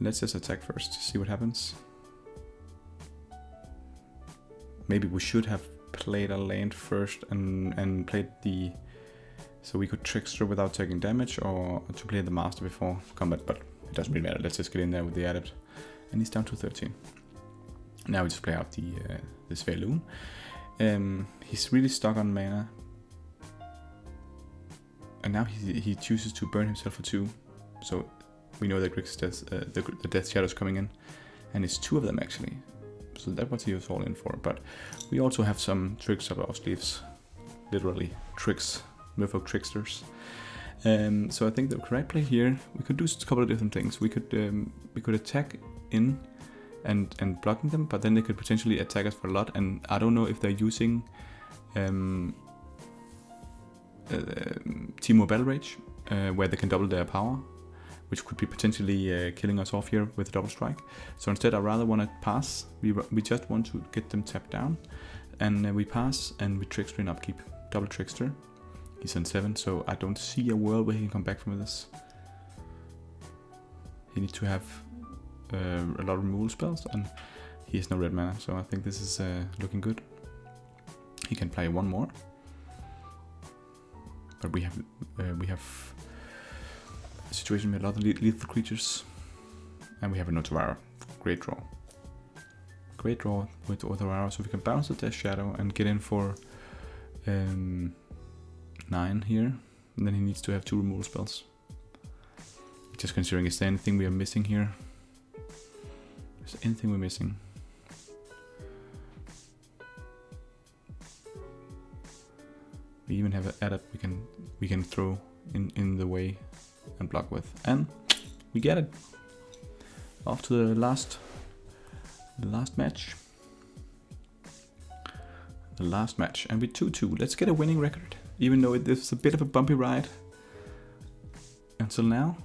Let's just attack first, see what happens. Maybe we should have played a land first and played the... So we could Trickster without taking damage, or to play the Master before combat, but it doesn't really matter. Let's just get in there with the Adept. And he's down to 13. Now we just play out the Sphere Loon. He's really stuck on mana. And now he chooses to burn himself for 2. So we know that Grixis the Death Shadow is coming in. And it's 2 of them actually. So that's what he was all in for. But we also have some tricks up our sleeves. Literally tricks. Merfolk tricksters. So I think the correct play here, we could do a couple of different things. We could attack in and blocking them, but then they could potentially attack us for a lot. And I don't know if they're using Teemo Battle Rage, where they can double their power, which could be potentially killing us off here with a double strike. So instead, I rather want to pass. We just want to get them tapped down, and we pass and we trickster in upkeep, double trickster. He's on 7, so I don't see a world where he can come back from this. He needs to have a lot of removal spells, and he has no red mana, so I think this is looking good. He can play 1 more, but we have a situation with a lot of lethal creatures, and we have a Otawara. Great draw. Great draw with Otawara, so we can bounce the Death Shadow and get in for 9 here, and then he needs to have 2 removal spells. Just considering, is there anything we are missing here? Is there anything we're missing? We even have an Adept we can throw in the way and block with, and we get it. Off to the last match. The last match, and with 2-2, let's get a winning record. Even though it's a bit of a bumpy ride until now.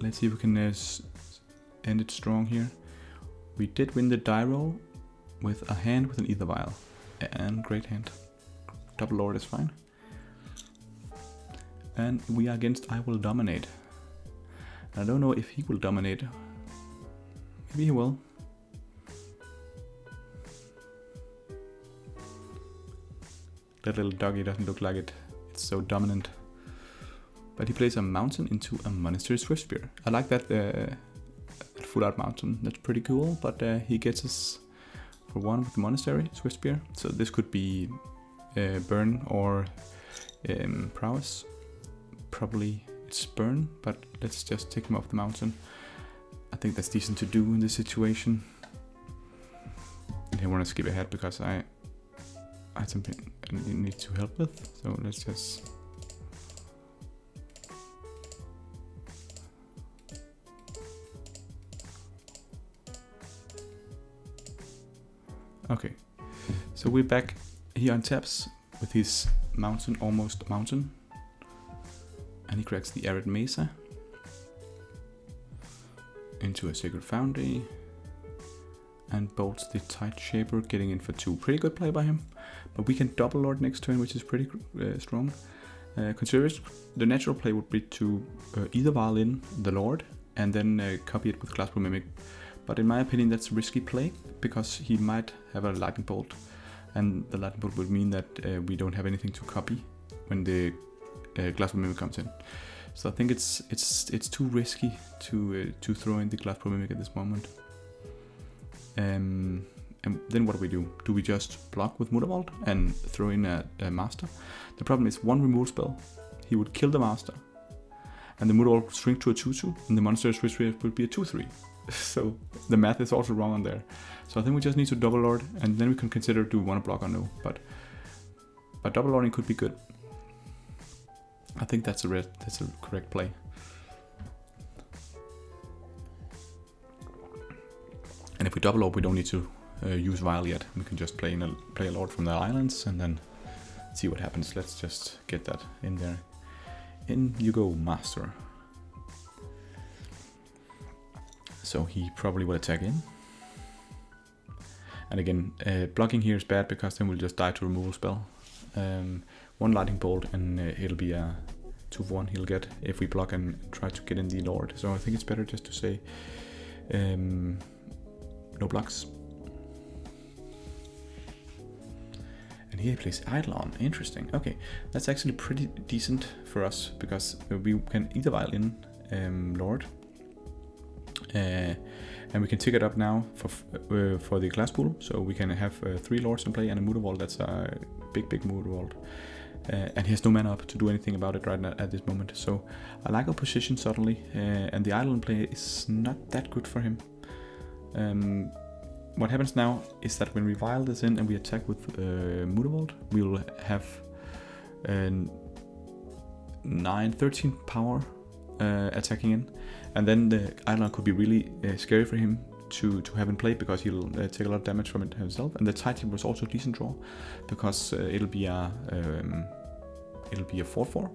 Let's see if we can end it strong here. We did win the die roll with a hand with an Ether Vial. And great hand. Double Lord is fine. And we are against I Will Dominate. I don't know if he will dominate. Maybe he will. That little doggy doesn't look like it. It's so dominant. But he plays a mountain into a Monastery Swiftspear. I like that full art mountain. That's pretty cool. But he gets us for 1 with the Monastery Swiftspear. So this could be Burn or Prowess. Probably it's Burn, but let's just take him off the mountain. I think that's decent to do in this situation. And I want to skip ahead because I had something I need to help with, so let's just... Okay, so we're back here on taps with his mountain, almost mountain, and he cracks the Arid Mesa into a Sacred Foundry and bolts the Tide Shaper, getting in for 2. Pretty good play by him. But we can double Lord next turn, which is pretty strong. Consider the natural play would be to either vial in the Lord and then copy it with Glassblow Mimic. But in my opinion, that's a risky play because he might have a Lightning Bolt, and the Lightning Bolt would mean that we don't have anything to copy when the Glassblow Mimic comes in. So I think it's too risky to throw in the Glassblow Mimic at this moment. And then what do? Do we just block with Mutavault and throw in a Master? The problem is 1 removal spell. He would kill the Master, and the Mutavault would shrink to a 2/2, and the Monster Switch would be a 2/3. So the math is also wrong on there. So I think we just need to double Lord, and then we can consider do we want to block or no. But double Lording could be good. I think that's a correct play. And if we double up, we don't need to use Vial yet. We can just play a Lord from the islands and then see what happens. Let's just get that in there. In you go, Master. So he probably will attack in. And again, blocking here is bad because then we'll just die to removal spell. One lightning bolt and it'll be a 2-for-1 he'll get if we block and try to get in the Lord. So I think it's better just to say no blocks. And here he plays Eidolon. Interesting. Okay, that's actually pretty decent for us because we can either Vial in Lord. And we can tick it up now for the class pool, so we can have 3 Lords in play and a Mutavault. That's a big Mutavault. And he has no mana up to do anything about it right now at this moment. So I like our position suddenly, and the Eidolon play is not that good for him. What happens now is that when we Vial this in and we attack with Mutavault, we will have 13 power attacking in, and then the Eidolon could be really scary for him to have in play because he'll take a lot of damage from it himself. And the Titan was also a decent draw because it'll be a 4/4.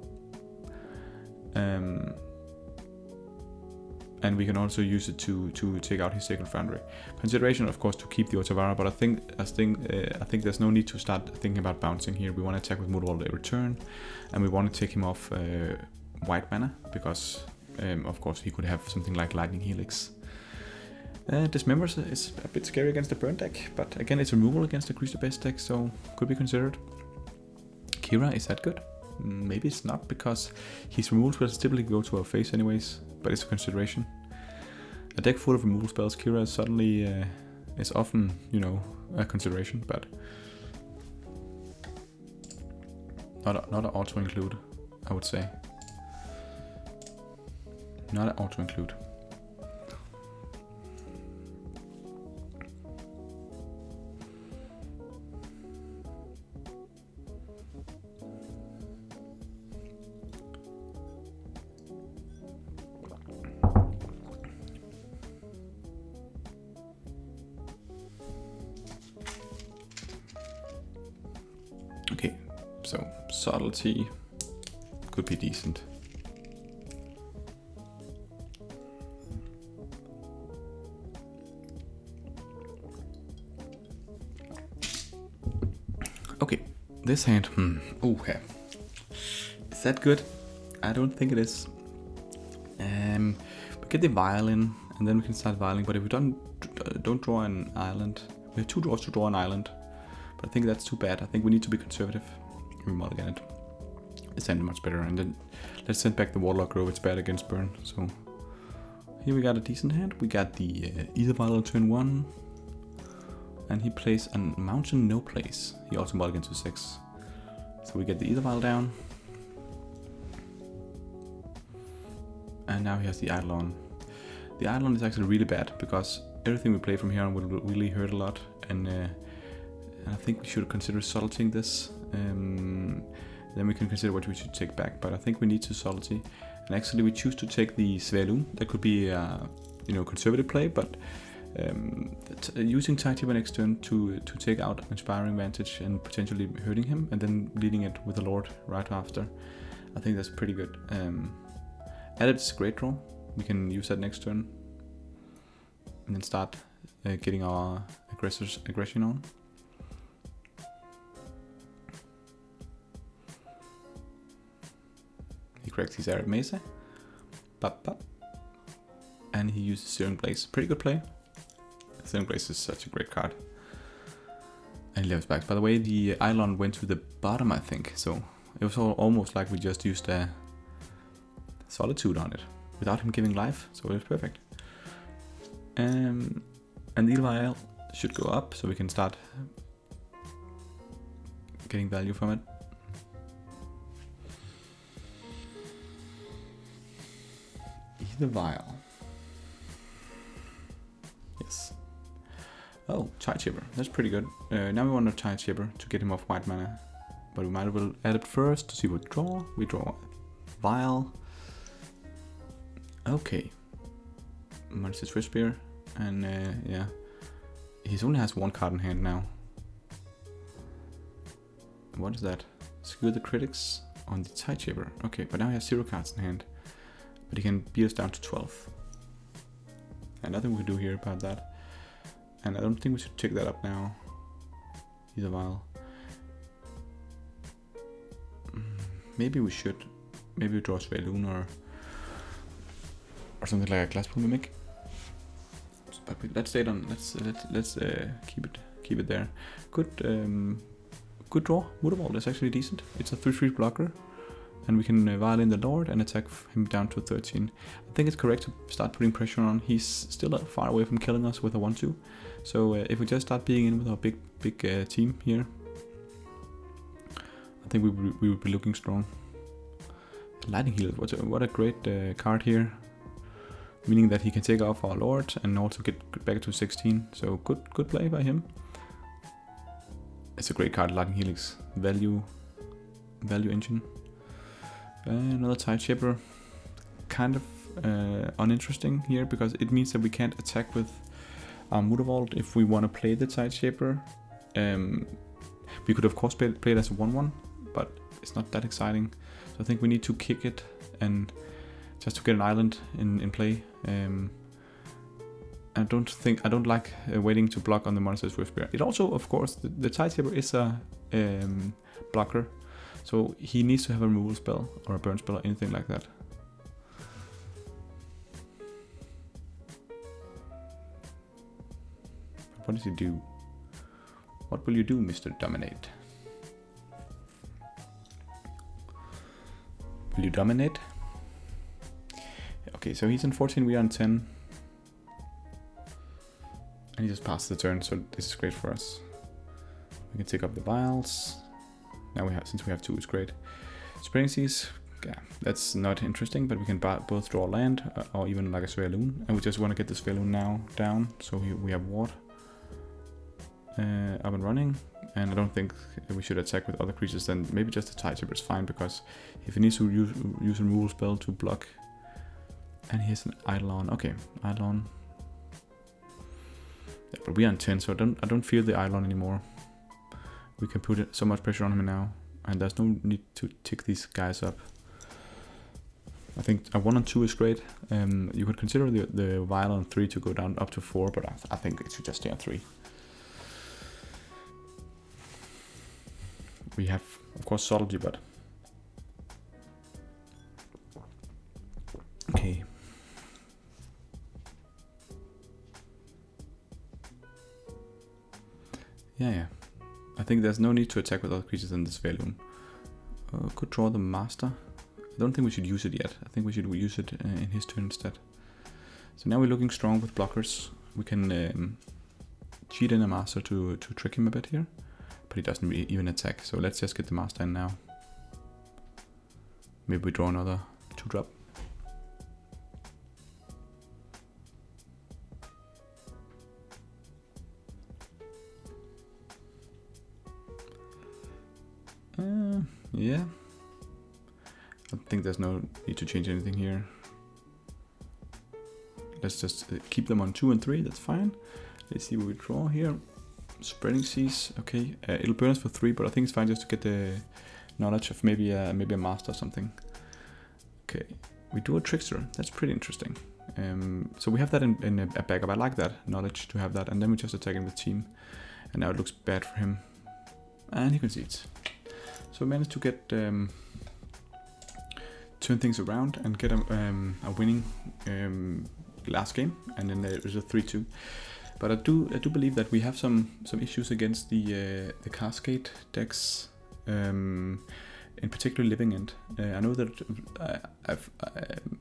And we can also use it to take out his Sacred Foundry. Consideration, of course, to keep the Otavara, but I think there's no need to start thinking about bouncing here. We want to attack with Mutavault every turn, and we want to take him off white mana because, of course, he could have something like Lightning Helix. Dismember is a bit scary against the burn deck, but again, it's removal against the Creature Base deck, so could be considered. Kira, is that good? Maybe it's not, because his removal spells typically go to our face anyways, but it's a consideration. A deck full of removal spells, Kira suddenly is often, a consideration, but not an auto-include, I would say. Not an auto-include. Okay, so subtlety could be decent. Okay, this hand, okay. Is that good? I don't think it is. We get the violin, and then we can start violin, but if we don't draw an island, we have 2 draws to draw an island. But I think that's too bad. I think we need to be conservative. We mulligan it. It's ended much better. And then let's send back the Warlock Grove. It's bad against burn. So here we got a decent hand. We got the Ether Vial on turn 1. And he plays a Mountain No Place. He also mulligans to 6. So we get the Ether Vial down. And now he has the Eidolon. The Eidolon is actually really bad because everything we play from here on will really hurt a lot. And I think we should consider subtletying this. Then we can consider what we should take back. But I think we need to subtlety. And actually we choose to take the Svelum. That could be conservative play, but using Titan next turn to take out Inspiring Vantage and potentially hurting him, and then leading it with the Lord right after. I think that's pretty good. Edit's great draw. We can use that next turn. And then start getting our aggression on. He corrects his Arid Mesa. Pop. And he uses Searing Blaze. Pretty good play. Searing Blaze is such a great card. And he levels back. By the way, the Eidolon went to the bottom, I think. So it was almost like we just used a Solitude on it without him giving life. So it was perfect. And the Vial should go up so we can start getting value from it. The Vial. Yes. Oh, Tide Chipper. That's pretty good. Now we want a Tide Chipper to get him off white mana. But we might as well add it first to see what we draw. We draw Vial. Okay. Monster Swiftspear. And yeah. He only has one card in hand now. What is that? Skewer the critics on the Tideshaper. Okay, but now he has 0 cards in hand. But he can beat us down to 12. And nothing we can do here about that. And I don't think we should take that up now. Either while. Maybe we should. Maybe we draw a Svaloon or something like a Glasspool Mimic. But let's stay on. Let's keep it there. Good draw. Motorvault is actually decent. It's a 3/3 blocker, and we can vial in the Lord and attack him down to 13. I think it's correct to start putting pressure on. He's still far away from killing us with a 1/2. So if we just start being in with our big team here, I think we would be looking strong. Lightning Healer, what a great card here. Meaning that he can take off our Lord and also get back to 16. So good play by him. It's a great card, Lightning Helix. Value engine. Another Tideshaper. Kind of uninteresting here because it means that we can't attack with our Motorvault if we want to play the Tideshaper. We could of course play it as a 1/1, but it's not that exciting. So I think we need to kick it and just to get an island in play. I don't like waiting to block on the Monster Swiftspear. It also, of course, the Tideshaper is a blocker, so he needs to have a removal spell or a burn spell or anything like that. But what does he do? What will you do, Mr. Dominate? Will you dominate? Okay, so he's on 14, we are on 10. And he just passed the turn, so this is great for us. We can take up the vials. Now since we have 2, it's great. Spreading Seas, yeah, that's not interesting, but we can both draw land or even like a Svaloon. And we just want to get the Svaloon now down, so we have Ward up and running. And I don't think we should attack with other creatures, then maybe just the Tideshaper is fine, because if he needs to use a removal spell to block. And he has an Eidolon. Okay, Eidolon. Yeah, but we are on 10, so I don't feel the Eidolon anymore. We can put so much pressure on him now, and there's no need to tick these guys up. I think a 1 and 2 is great. You could consider the vial on 3 to go down up to 4, but I think it should just stay on 3. We have, of course, Subtlety, but okay. Yeah. I think there's no need to attack with other creatures than this Svaloon. Could draw the Master. I don't think we should use it yet. I think we should use it in his turn instead. So now we're looking strong with blockers. We can cheat in a Master to trick him a bit here. But he doesn't even attack. So let's just get the Master in now. Maybe we draw another 2-drop. Yeah. I think there's no need to change anything here. Let's just keep them on 2 and 3, that's fine. Let's see what we draw here. Spreading Seas, okay. It'll burn us for 3, but I think it's fine just to get the knowledge of maybe a Master or something. Okay, we do a Trickster, that's pretty interesting. So we have that in a backup. I like that knowledge to have that, and then we just attack him with team. And now it looks bad for him. And he concedes. So we managed to get turn things around and get a winning last game, and then there's a 3-2. But I do believe that we have some issues against the Cascade decks, in particular Living End. I know that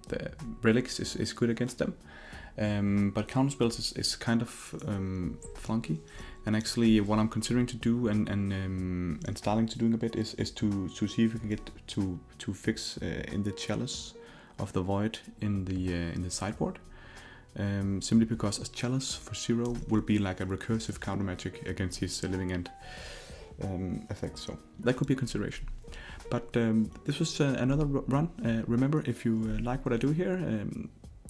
the Relics is good against them, but counterspells is kind of flunky. And actually, what I'm considering to do and starting to doing a bit is to see if we can get to fix in the Chalice of the Void in the sideboard. Simply because a Chalice for 0 will be like a recursive counter magic against his Living End effect. So that could be a consideration. But this was another run. Remember, if you like what I do here,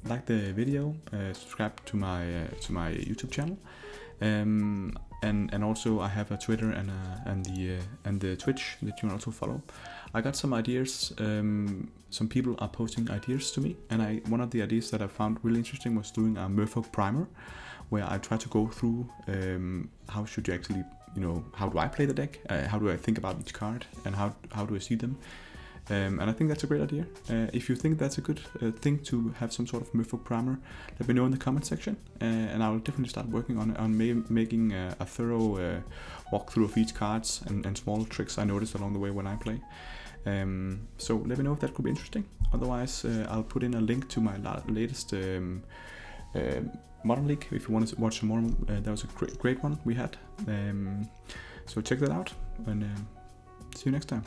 like the video, subscribe to my YouTube channel, and also I have a Twitter and the Twitch that you can also follow. I got some ideas. Some people are posting ideas to me, and one of the ideas that I found really interesting was doing a Merfolk primer, where I try to go through how should you actually, how do I play the deck, how do I think about each card, and how do I see them. And I think that's a great idea. If you think that's a good thing to have some sort of Merfolk primer, let me know in the comment section, and I will definitely start working on making a thorough walkthrough of each cards and small tricks I noticed along the way when I play. So let me know if that could be interesting. Otherwise, I'll put in a link to my latest Modern League if you want to watch some more. That was a great one we had. So check that out, and see you next time.